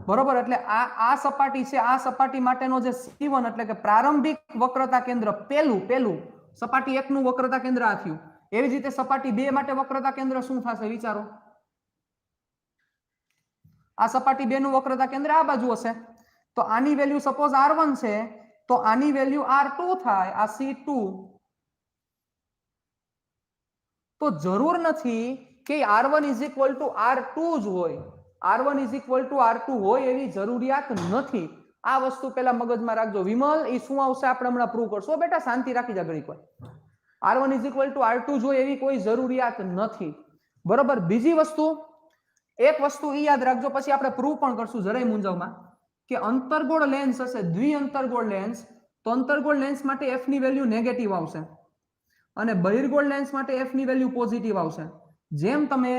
બરોબર. એટલે આ સપાટી છે, આ સપાટી માટેનો જે C1 એટલે કે પ્રારંભિક વક્રતા કેન્દ્ર પહેલું સપાટી 1 નું વક્રતા કેન્દ્ર આ થયું. એવી જ રીતે સપાટી 2 માટે વક્રતા કેન્દ્ર શું થશે વિચારો. આ સપાટી 2 નું વક્રતા કેન્દ્ર આ બાજુ હશે, તો આની વેલ્યુ સપોઝ R1 છે તો આની વેલ્યુ R2 થાય, આ C2. તો જરૂર નથી કે R1 = R2 જ હોય, R1 = R2 હોય એવી જરૂરિયાત નથી. આ વસ્તુ પેલા મગજમાં રાખજો. વિમલ, એ શું આવશે આપણે હમણાં પ્રૂવ કરશો બેટા, શાંતિ રાખી જા ઘડીક વાર. R1 = R2 જોઈએ એવી કોઈ જરૂરિયાત નથી, બરોબર. બીજી વસ્તુ, એક વસ્તુ એ યાદ રાખજો, પછી આપણે પ્રૂવ પણ કરશું જરાય મૂંઝવમાં, કે અંતર્ગોળ લેન્સ હશે, દ્વિઅંતર્ગોળ લેન્સ, તો અંતર્ગોળ લેન્સ માટે f ની વેલ્યુ નેગેટિવ આવશે અને બહિર્ગોળ લેન્સ માટે f ની વેલ્યુ પોઝિટિવ આવશે. જેમ તમે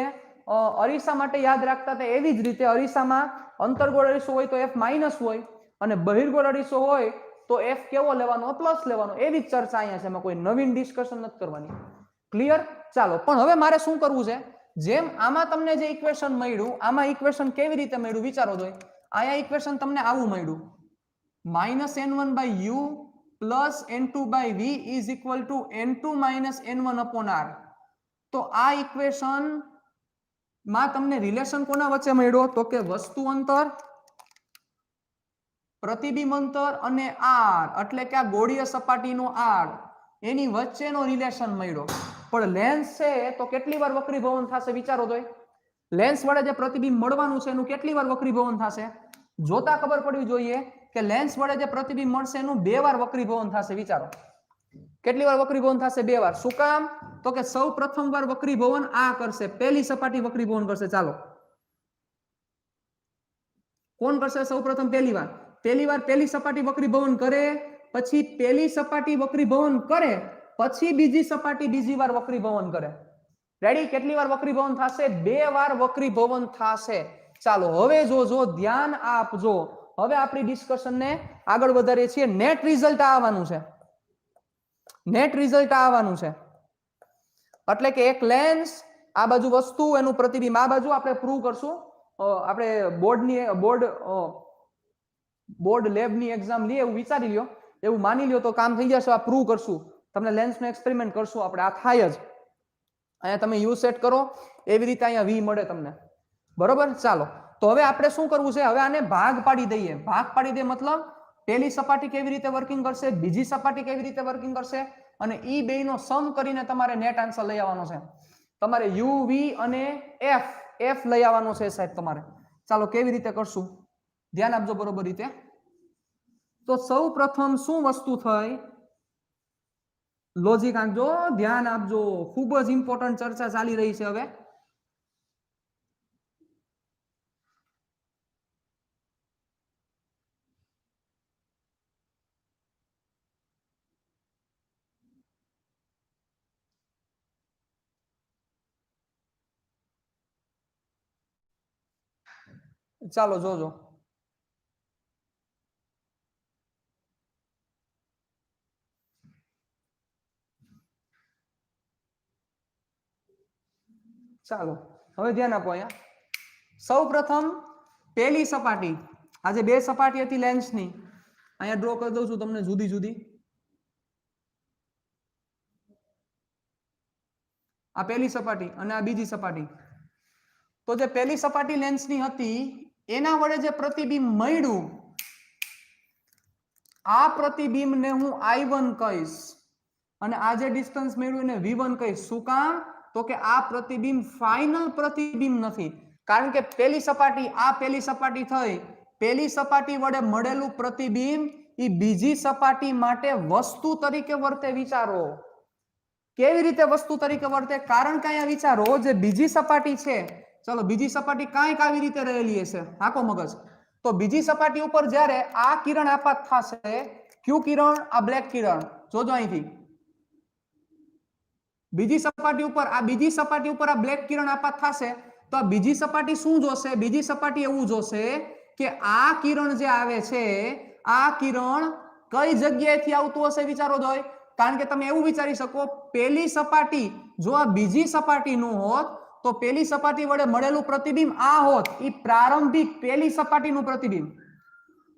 અરીસા માટે યાદ રાખતા હતા એવી જ રીતે અરીસામાં અંતર્ગોળ અરીસો હોય તો f માઇનસ હોય અને બહિર્ગોળ અરીસો હોય તો f કેવો લેવાનો? પ્લસ લેવાનો. એવી જ ચર્ચા અહીંયા છે, એમાં કોઈ નવીન ડિસ્કશન નથી કરવાની. ક્લિયર? ચાલો, પણ હવે મારે શું કરવું છે? જેમ આમાં તમને જે ઇક્વેશન મળ્યું, આમાં ઇક્વેશન કેવી રીતે મળ્યું વિચારો તો. અહીંયા ઇક્વેશન તમને આવું મળ્યું, -n1/u + n2/v = n2 - n1/r. તો આ ઇક્વેશન માં તમને રિલેશન કોના વચ્ચે મળ્યો? તો કે વસ્તુ અંતર, પ્રતિબિંબ અંતર અને r, એટલે કે આ ગોળીય સપાટીનો r, એની વચ્ચેનો રિલેશન મળ્યો. પણ લેન્સ છે તો કેટલી વાર વક્રીભવન થશે વિચારો તો. લેન્સ વડે જે પ્રતિબિંબ મળવાનું છે એનું કેટલી વાર વક્રીભવન થશે? જોતા ખબર પડવી જોઈએ કે લેન્સ વડે જે પ્રતિબિંબ મળશે એનું 2 વાર વક્રીભવન થશે. વિચારો કેટલી વાર વક્રીભવન થશે? 2 વાર. શું કામ? તો કે સૌ પ્રથમ વાર વક્રીભવન આ કરશે, પહેલી સપાટી વક્રીભવન કરશે. ચાલો, કોણ કરશે સૌ પ્રથમ? પહેલી વાર પહેલી સપાટી વક્રીભવન કરે, પછી પહેલી સપાટી વક્રીભવન કરે, પછી બીજી સપાટી બીજી વાર વક્રીભવન કરે. રેડી? કેટલી વાર વક્રીભવન થશે? 2 વાર વક્રીભવન થશે. ચાલો, હવે જોજો, ધ્યાન આપજો. હવે આપણી ડિસ્કશનને આગળ વધારીએ છીએ. નેટ રિઝલ્ટ આવવાનું છે, નેટ રિઝલ્ટ આવવાનું છે. એટલે કે એક લેન્સ, આ બાજુ વસ્તુ, એનું પ્રતિબિંબ આ બાજુ. આપણે પ્રૂવ કરશું. આપણે બોર્ડ લેબની એક્ઝામ લઈએ એવું વિચારી લ્યો, એવું માની લ્યો તો કામ થઈ જશે. આ પ્રૂવ કરશું, તમને લેન્સનો એક્સપેરિમેન્ટ કરશું આપણે. આ થાય જ. અહીંયા તમે યુ સેટ કરો એવી રીતે અહીંયા વી મળે તમને, બરોબર. ચાલો, તો હવે આપણે શું કરવું છે? હવે આને ભાગ પાડી દઈએ. ભાગ પાડી દે મતલબ પહેલી સપાટી કેવી રીતે વર્કિંગ કરશે, બીજી સપાટી કેવી રીતે વર્કિંગ કરશે, અને ઈ બેયનો સમ કરીને તમારે નેટ આન્સર લઈ આવવાનો છે. તમારે યુ વી અને એફ લઈ આવવાનો છે સાહેબ તમારે. ચાલો, કેવી રીતે કરશું ધ્યાન આપજો બરોબર રીતે. તો સૌ પ્રથમ શું વસ્તુ થઈ? લોજિક આંકજો, ધ્યાન આપજો, ખૂબ જ ઇમ્પોર્ટન્ટ ચર્ચા ચાલી રહી છે હવે. ચાલો જોજો. ચાલો હવે ધ્યાન આપો અહીંયા સૌ પ્રથમ પહેલી સપાટી આજે બે સપાટી હતી લેન્સની અહીંયા ડ્રો કરી દઉં છું તમને જુદી જુદી આ પહેલી સપાટી અને આ બીજી સપાટી તો જે પહેલી સપાટી લેન્સની હતી એના વડે જે પ્રતિબિંબ મળ્યું આ પ્રતિબિંબને હું I1 કહીશ અને આ જે ડિસ્ટન્સ મળ્યું એને V1 કહીશ શું કામ તો કે આ પ્રતિબિંબ ફાઇનલ પ્રતિબિંબ નથી કારણ કે પહેલી સપાટી થઈ પહેલી સપાટી વડે મળેલું પ્રતિબિંબ એ બીજી સપાટી માટે વસ્તુ તરીકે વર્તે વિચારો કેવી રીતે વસ્તુ તરીકે વર્તે કારણ કે અહીંયા વિચારો જે બીજી સપાટી છે ચલો બીજી સપાટી કાંઈક આવી રીતે રહેલી હશે હાકો મગજ તો બીજી સપાટી ઉપર જ્યારે આ કિરણ આપાત થશે ક્યુ કિરણ આ બ્લેક કિરણ જોજો અહીંથી બીજી સપાટી ઉપર આ બ્લેક કિરણ આપાત થશે તો આ બીજી સપાટી શું જોશે બીજી સપાટી એવું જોશે કે આ કિરણ જે આવે છે આ કિરણ કઈ જગ્યાએથી આવતું હશે વિચારો જોઈ કારણ કે તમે એવું વિચારી શકો પહેલી સપાટી જો આ બીજી સપાટીનું હોત તો પહેલી સપાટી વડે મળેલું પ્રતિબિંબ આ હોત એ પ્રારંભિક પહેલી સપાટીનું પ્રતિબિંબ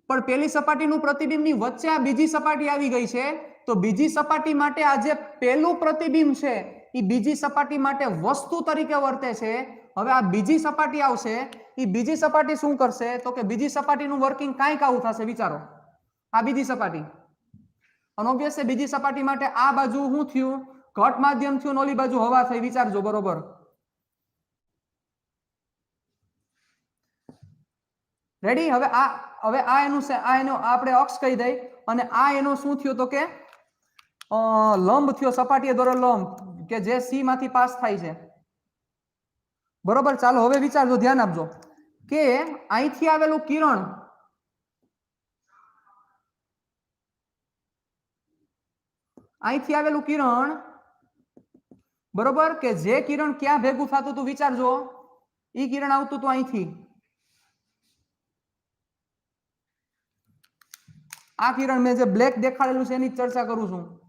પણ પહેલી સપાટીનું પ્રતિબિંબની વચ્ચે આ બીજી સપાટી આવી ગઈ છે તો બીજી સપાટી માટે આ જે પહેલું પ્રતિબિંબ છે એ બીજી સપાટી માટે વસ્તુ તરીકે વર્તે છે હવે આ બીજી સપાટી આવશે એ બીજી સપાટી શું કરશે તો કે બીજી સપાટીનું વર્કિંગ કાંઈક આવું થશે વિચારો આ બીજી સપાટી અને ઓબ્વિયસલી બીજી સપાટી માટે આ બાજુ શું થયું ઘટ માધ્યમ થયું ઓલી બાજુ હવા થઈ વિચારજો બરોબર રેડી હવે આ એનો આપણે અક્ષ કહી દઈ અને આ એનો શું થયો તો કે લંબ થયો સપાટીએ દોરેલો લંબ કે જે સી માંથી પાસ થાય છે બરોબર ચાલો હવે વિચારજો ધ્યાન આપજો કે અહીંથી આવેલું કિરણ બરોબર કે જે કિરણ ક્યાં ભેગું થતું હતું વિચારજો ઈ કિરણ આવતું હતું અહીંથી આ કિરણ મેં જે બ્લેક દેખાડેલું છે એની ચર્ચા કરું છું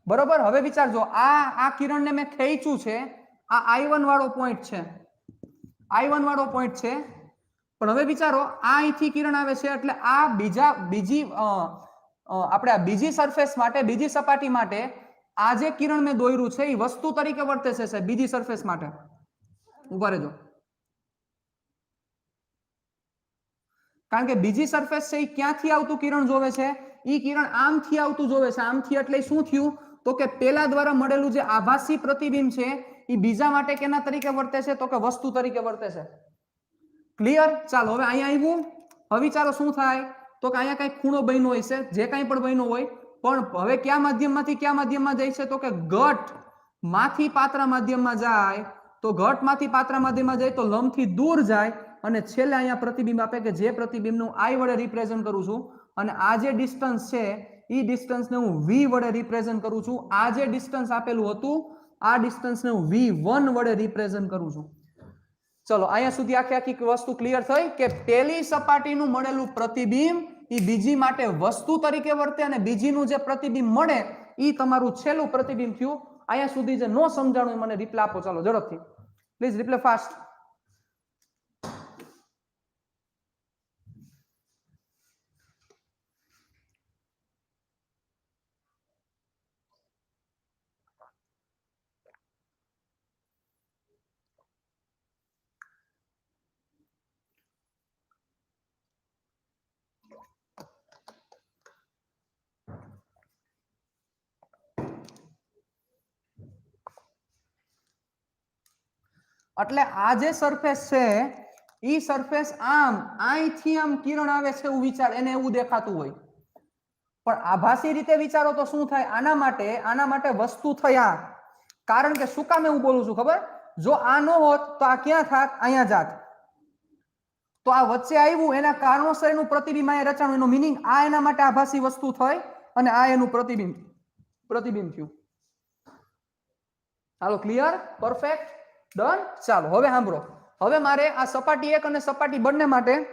બરોબર હવે વિચારજો આ કિરણને મેં ખેંચ્યું છે આ I1 વાળો પોઈન્ટ છે પણ હવે વિચારો આ અહીંથી કિરણ આવે છે એટલે આ બીજી સરફેસ માટે બીજી સપાટી માટે આ જે કિરણ મેં દોર્યું છે એ વસ્તુ તરીકે વર્તે છે બીજી સરફેસ માટે ઉભા રહેજો કારણ કે બીજી સરફેસ છે એ ક્યાંથી આવતું કિરણ જોવે છે એ કિરણ આમથી આવતું જોવે છે આમથી એટલે શું થયું તો કે પેલા દ્વારા મળેલું જે આભાસી પ્રતિબિંબ છે એ બીજા માટે કેના તરીકે વર્તે છે તો કે વસ્તુ તરીકે વર્તે છે ક્લિયર ચાલો હવે અહીંયા આવ્યું હવે વિચારો શું થાય તો કે અહીંયા કઈ ખૂણો બન્યો હોય છે જે કાંઈ પણ બન્યો હોય પણ હવે કયા માધ્યમમાંથી કયા માધ્યમમાં જાય છે તો કે ઘટ માંથી પાત્ર માધ્યમમાં જાય તો ઘટ માંથી પાત્ર માધ્યમમાં જાય તો લંબથી દૂર જાય અને છેલ્લે અહીંયા પ્રતિબિંબ આપે કે જે પ્રતિબિંબનું I વડે રિપ્રેઝન્ટ કરું છું અને આ જે ડિસ્ટન્સ છે એ ડિસ્ટન્સને હું V વડે રિપ્રેઝન્ટ કરું છું આ જે ડિસ્ટન્સ આપેલું હતું આ ડિસ્ટન્સને હું V1 વડે રિપ્રેઝન્ટ કરું છું ચલો અહીંયા સુધી આખી વસ્તુ ક્લિયર થઈ કે પહેલી સપાટીનું મળેલું પ્રતિબિંબ એ બીજી માટે વસ્તુ તરીકે વર્તે અને બીજીનું જે પ્રતિબિંબ મળે એ તમારું છેલ્લું પ્રતિબિંબ થયું અહીંયા સુધી જે નો સમજાણું મને રિપ્લાય આપો ચાલો ઝડપથી પ્લીઝ રિપ્લાય ફાસ્ટ એટલે આ જે સરફેસ છે ઈ સરફેસ આમ અહીંથી આમ કિરણ આવે છે એવું વિચાર એને એવું દેખાતું હોય પણ આભાસી રીતે વિચારો તો શું થાય આના માટે વસ્તુ થયા કારણ કે શું કામ એવું બોલું છું ખબર જો આ ન હોત તો આ ક્યાં થાત અહીંયા જાત તો આ વચ્ચે આવ્યું એના કારણોસર એનું પ્રતિબિંબ અહીંયા રચાણું એનો મીનિંગ આ એના માટે આભાસી વસ્તુ થઈ અને આ એનું પ્રતિબિંબ થયું હાલો ક્લિયર પરફેક્ટ ડન ચાલો હવે સાંભળો હવે મારે આ સપાટી 1 અને સપાટી 2 માટે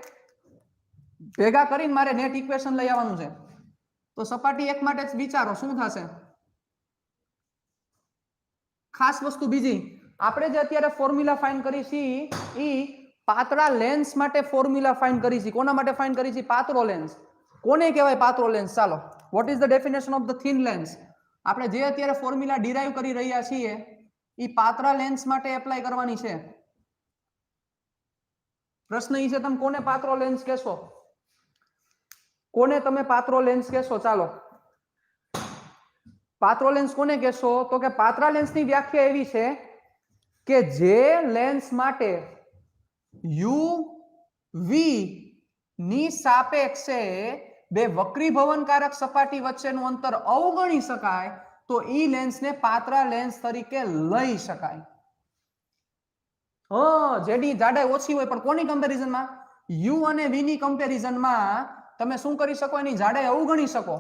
ભેગા કરીને મારે નેટ ઇક્વેશન લઈ આવવાનું છે તો સપાટી 1 માટે વિચારો શું થશે ખાસ વસ્તુ બીજી આપણે જે અત્યારે ફોર્મ્યુલા ફાઇન્ડ કરી છે ઈ પાતળા લેન્સ માટે ફોર્મ્યુલા ફાઇન્ડ કરી છે. કોના માટે ફાઇન્ડ કરી છે? પાતળો લેન્સ. કોને કહેવાય પાતળો લેન્સ? ચાલો, what is the definition of the thin lens? આપણે જે અત્યારે ફોર્મ્યુલા ડિરાઈવ કરી રહ્યા છીએ ઈ પાતળા લેન્સ માટે એપ્લાય કરવાની છે. પ્રશ્ન ઈ છે તમે કોને પાતળો લેન્સ કહેશો? કોને તમે પાતળો લેન્સ કહેશો? ચાલો, પાતળો લેન્સ કોને કહેશો? તો કે પાતળા લેન્સની વ્યાખ્યા એવી છે કે જે લેન્સ માટે UV ની સાપેક્ષે બે વક્રીભવનકારક સપાટી વચ્ચેનું અંતર અવગણી શકાય તો ઈ લેન્સને પાતળા લેન્સ તરીકે લઈ શકાય. જેની જાડાઈ ઓછી હોય પણ કોની કમ્પેરિઝનમાં? U અને V ની કમ્પેરિઝનમાં તમે શું કરી શકો? એની જાડાઈ અવગણી શકો.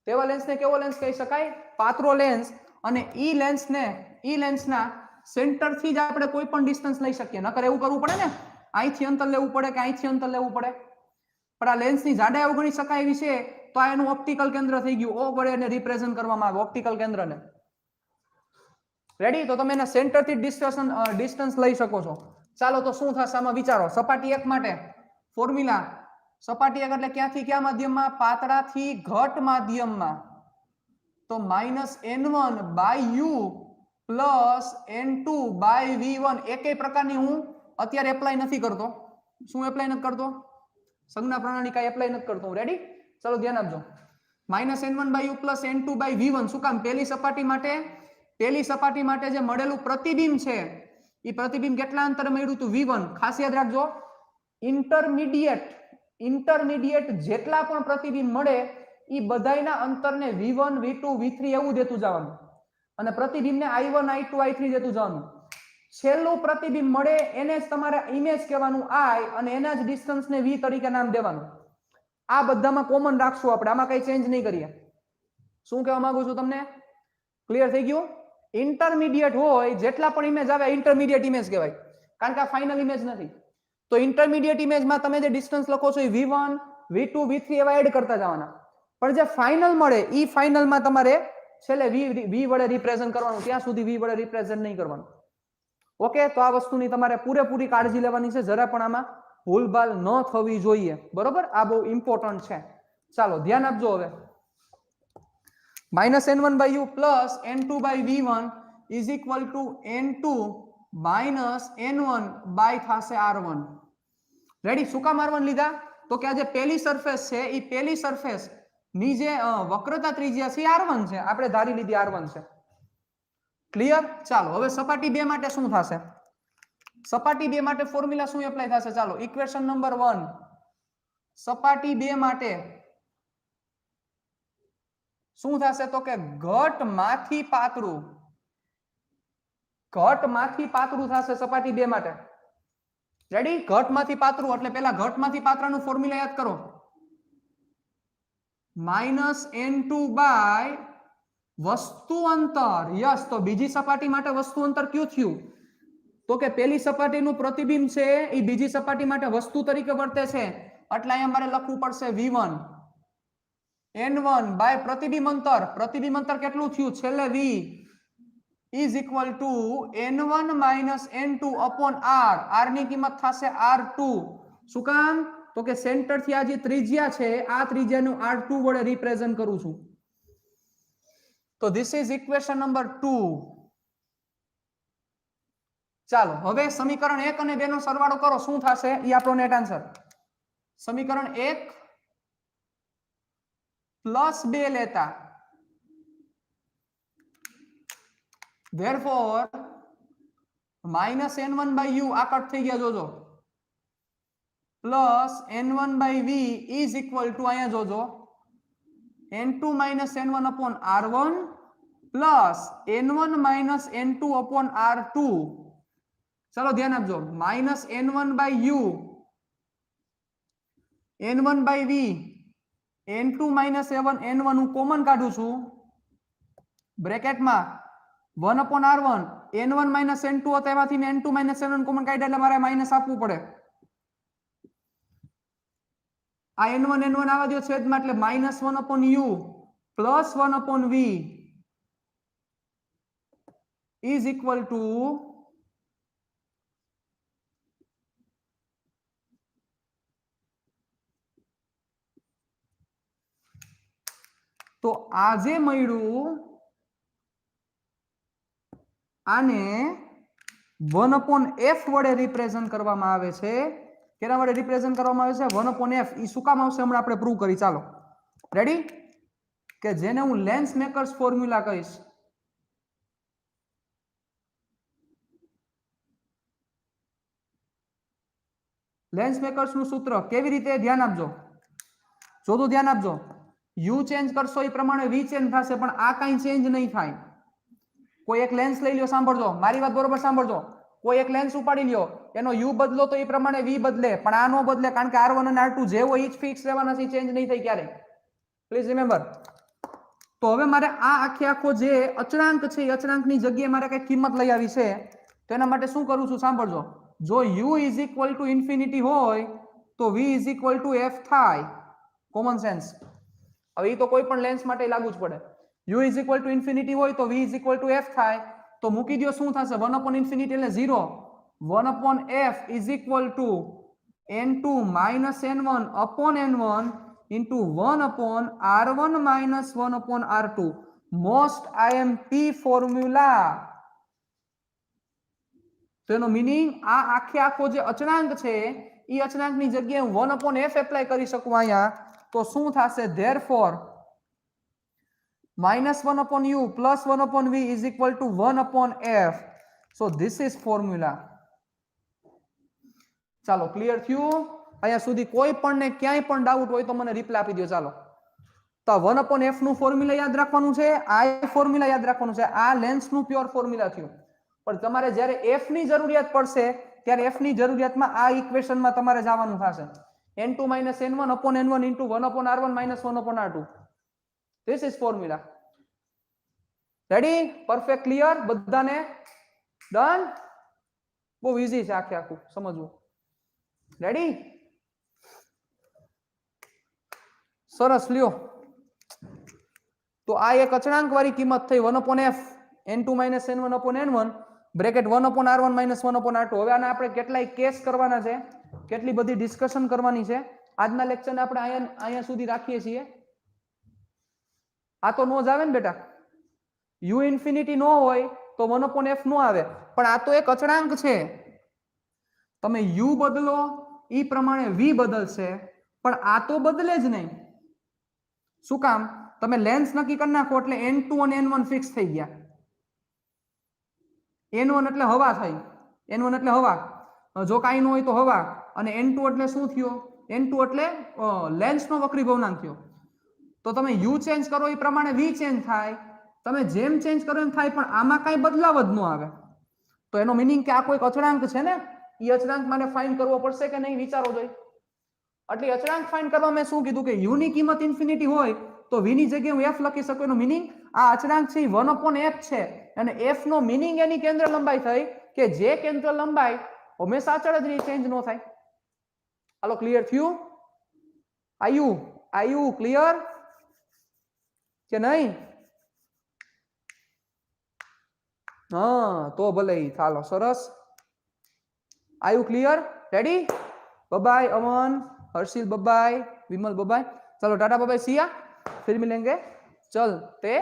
તેવા લેન્સને કેવો લેન્સ કહી શકાય? પાતળો લેન્સ. અને ઈ લેન્સના સેન્ટરથી જ આપણે કોઈ પણ ડિસ્ટન્સ લઈ શકીએ. નકર એવું કરવું પડે ને, અહીંથી અંતર લેવું પડે કે અહીંથી અંતર લેવું પડે. પણ આ લેન્સની જાડાઈ અવગણી શકાય એવી છે તો આ એનું ઓપ્ટિકલ કેન્દ્ર થઈ ગયું. O વડે એને રિપ્રેઝન્ટ કરવામાં આવે ઓપ્ટિકલ કેન્દ્રને. રેડી? તો તમે એના સેન્ટરથી ડિસ્ટન્સ લઈ શકો છો. ચાલો, તો શું થશે આમાં વિચારો. સપાટી 1 માટે ફોર્મ્યુલા, સપાટી 1 એટલે ક્યાંથી ક્યાં માધ્યમમાં? પાતળાથી ઘટ માધ્યમમાં. તો -n1/u plus n2 by v1. એકેય પ્રકારની હું અત્યારે એપ્લાય નથી કરતો. શું એપ્લાય નથી કરતો? સંજ્ઞા પ્રણાલી કાંઈ એપ્લાય નથી કરતો. રેડી? ચાલો ધ્યાન આપજો. -n1/u plus n2 by v1. શું કામ? પહેલી સપાટી માટે જે મળેલું પ્રતિબિંબ છે એ પ્રતિબિંબ કેટલા અંતરે મળ્યું હતું? v1. ખાસ યાદ રાખજો, ઇન્ટરમીડિયેટ જેટલા પણ પ્રતિબિંબ મળે એ બધાયના અંતરને v1 v2 v3 એવું દેતું જવાનું અને પ્રતિબિંબને i1 i2 i3 દેતું જવાનું. છેલ્લું પ્રતિબિંબ મળે એને જ તમારે ઇમેજ કહેવાનું i અને એના જ ડિસ્ટન્સને v તરીકે નામ દેવાનું. આ બધામાં કોમન રાખશું આપણે, આમાં કઈ ચેન્જ નહીં કરીએ. શું કહેવા માંગુ છું તમને? ક્લિયર થઈ ગયું? ઇન્ટરમીડિયેટ હોય જેટલા પણ ઇમેજ આવે ઇન્ટરમીડિયેટ ઇમેજ કહેવાય, કારણ કે આ ફાઇનલ ઇમેજ નથી. તો ઇન્ટરમીડિયેટ ઇમેજમાં તમે જે ડિસ્ટન્સ લખો છો એ v1 v2 v3 એવા એડ કરતા જવાના. પણ જે ફાઇનલ મળે એ ફાઇનલમાં તમારે છેલ્લે v વડે રિપ્રેઝન્ટ કરવાનું. ત્યાં સુધી v વડે રિપ્રેઝન્ટ નહીં કરવાનું. ઓકે? તો આ વસ્તુની તમારે પૂરેપૂરી કાળજી લેવાની છે. જરા પણ આમાં ભૂલભાલ ન થવી જોઈએ. બરોબર? આ બહુ ઇમ્પોર્ટન્ટ છે. ચાલો ધ્યાન આપજો. હવે -n1/u plus n2 by v1 is equal to n2 minus n1 by થશે r1. રેડી? શું કામ r1 લીધા? તો કે આ જે પહેલી સરફેસ છે એ પહેલી સરફેસ ની જે વક્રતા ત્રિજ્યા છે r1 છે. આપણે ધારી લીધી r1 છે. ક્લિયર? ચાલો, હવે સપાટી 2 માટે શું થશે? સપાટી 2 માટે ફોર્મ્યુલા શું એપ્લાય થશે? ચાલો, ઇક્વેશન નંબર 1. સપાટી 2 માટે શું થશે? તો કે ઘટમાંથી પાતળું થશે સપાટી 2 માટે. રેડી? ઘટમાંથી પાતળું એટલે પેલા ઘટમાંથી પાતળાનું ફોર્મ્યુલા યાદ કરો. -n2 બાય વસ્તુ અંતર. યસ, તો બીજી સપાટી માટે વસ્તુ અંતર કયું થયું? તો કે પહેલી સપાટીનું પ્રતિબિંબ છે એ બીજી સપાટી માટે વસ્તુ તરીકે વર્તે છે એટલે અહીંયા મારે લખવું પડશે v1. n1 બાય પ્રતિબિંબ અંતર કેટલું થયું? છેલ્લે v is equal to n1 minus n2 upon r. r ની કિંમત થશે r2. શું કામ? તો કે સેન્ટર થી આ જે ત્રિજ્યા છે આ ત્રિજ્યાનું r2 વડે રિપ્રેઝન્ટ કરું છું. તો ધીસ ઇઝ ઇક્વેશન નંબર 2. ચાલો, હવે સમીકરણ 1 અને 2 નો સરવાળો કરો. શું થશે એ આપણો નેટ આન્સર. સમીકરણ 1 પ્લસ 2 લેતા, therefore -n1/u આ કટ થઈ ગયા જોજો, plus n1/v is equal to અહીંયા જોજો n2 minus n1 upon r1 plus n1 minus n2 upon r2. ચાલો ધ્યાન આપજો. -n1/u, n1/v, n2 minus n1 હું કોમન કાઢું છું બ્રેકેટમાં 1 upon r1, n1 minus n2 હતો એમાંથી મેં n2 minus n1 કોમન કાઢ્યા એટલે મારે માઈનસ આપવું પડે. આ n1 આવા દો છેદમાં એટલે -1 upon u plus 1 upon v is equal to આજે મળ્યું આને 1/f વડે રિપ્રેઝન્ટ કરવામાં આવે છે. કેના વડે રિપ્રેઝન્ટ કરવામાં આવે છે? 1/f. ઈ શું કામ આવશે હમણાં આપણે પ્રૂવ કરી. ચાલો રેડી, કે જેને હું લેન્સ મેકર્સ ફોર્મ્યુલા કહીશ. લેન્સ મેકર્સ નું સૂત્ર કેવી રીતે? ધ્યાન આપજો, જોતું ધ્યાન આપજો. યુ ચેન્જ કરશો એ પ્રમાણે વી ચેન્જ થશે, પણ આ કઈ ચેન્જ નહીં થાય. કોઈ એક લેન્સ લઈ લ્યો, સાંભળજો મારી વાત બરોબર સાંભળજો. કોઈ એક લેન્સ ઉપાડી લ્યો, એનો યુ બદલો તો એ પ્રમાણે વી બદલે, પણ આ નો બદલે, કારણ કે R1 અને R2 જે હોય એ જ ફિક્સ રહેવાના છે, ચેન્જ નહીં થાય ક્યારે. Please remember. તો હવે મારે આ આખો જે અચળાંક છે એ અચળાંકની જગ્યાએ મારે કઈ કિંમત લઈ આવી છે, તો એના માટે શું કરું છું સાંભળજો. જો u is equal to infinity હોય તો v is equal two f થાય. Common sense. હવે એ તો કોઈ પણ લેન્સ માટે લાગુ જ પડે. u is equal to infinity હોય તો v is equal two f થાય. તો મૂકી દો શું થશે? 1 ઇન્ફિનિટી એટલે 0. 1/f is equal to n2 minus n1 upon n1 into 1/r1 minus 1/r2. most IMP formula. તો એનો મીનિંગ આ આખો જે અચળાંક છે એ અચળાંકની જગ્યાએ હું 1/f એપ્લાય કરી શકું અહીંયા. તો શું થશે? therefore -1/u plus 1/v is equal to 1/f. so this is formula. ચાલો ક્લિયર થયું? અહીંયા સુધી કોઈ પણ ને ક્યાંય પણ ડાઉટ હોય તો મને રિપ્લાય આપી દો. ચાલો તો 1/f નું ફોર્મ્યુલા યાદ રાખવાનું છે, આ ફોર્મ્યુલા યાદ રાખવાનું છે. આ લેન્સ નું પ્યોર ફોર્મ્યુલા થયું. પણ તમારે જ્યારે f ની જરૂરિયાત પડશે ત્યારે f ની જરૂરિયાતમાં આ ઇક્વેશનમાં તમારે જવાનું થશે. n2 - n1 upon n1 into 1/r1 minus 1/r2. this is formula. Ready? Perfect clear બધાને? ડન? બહુ ઈઝી છે આખું સમજવું. રેડી? સરસ લ્યો. તો આ એક અચળાંક વાળી કિંમત થઈ 1/f n2 - n1 upon n1 bracket 1/r1 minus 1/r2. હવે આને આપણે કેટલાય કેસ કરવાના છે, કેટલી બધી ડિસ્કશન કરવાની છે. આજના લેક્ચરને આપણે અહીંયા સુધી રાખીએ છીએ. આ તો નો જ આવે ને બેટા. u ઇન્ફિનિટી નો હોય તો 1/f નો આવે, પણ આ તો એક અચળાંક છે. તમે u બદલો એ પ્રમાણે v બદલશે, પણ આ તો બદલે જ નહીં. શું કામ? તમે લેન્સ નક્કી કરી નાખો એટલે n2 અને n1 ફિક્સ થઈ ગયા. n1 એટલે હવા થઈ, n1 એટલે હવા, જો કાંઈ ન હોય તો હવા, અને n2 એટલે શું થયો? n2 એટલે લેન્સનો વક્રીભવનાંક થયો. તો તમે u ચેન્જ કરો એ પ્રમાણે v ચેન્જ થાય. તમે જેમ ચેન્જ કરો એમ થાય, પણ આમાં કાંઈ બદલાવ જ ન આવે. તો એનો મીનિંગ કે આ કોઈ અચળાંક છે ને, એ અચળાંક મારે ફાઇન્ડ કરવો પડશે કે નહીં, વિચારો જોઈએ. એટલે અચળાંક ફાઇન્ડ કરવા મેં શું કીધું કે u ની કિંમત ઇન્ફિનિટી હોય તો v ની જગ્યાએ હું f લખી શકું. એનો મીનિંગ આ અચળાંક છે 1/f છે, અને f નો મીનિંગ એની કેન્દ્ર લંબાઈ થઈ કે જે કેન્દ્ર લંબાઈ હંમેશા અચળ જ રહે, ચેન્જ ન થાય. હાલો ક્લિયર થયું? આયુ ક્લિયર કે નહીં? હા તો ભલે. ચાલો સરસ. Aayu clear? Ready? Bye Aman, Harshil bye, Vimal bye. चलो टाटा बाय, सिया, फिर मिलेंगे. चलते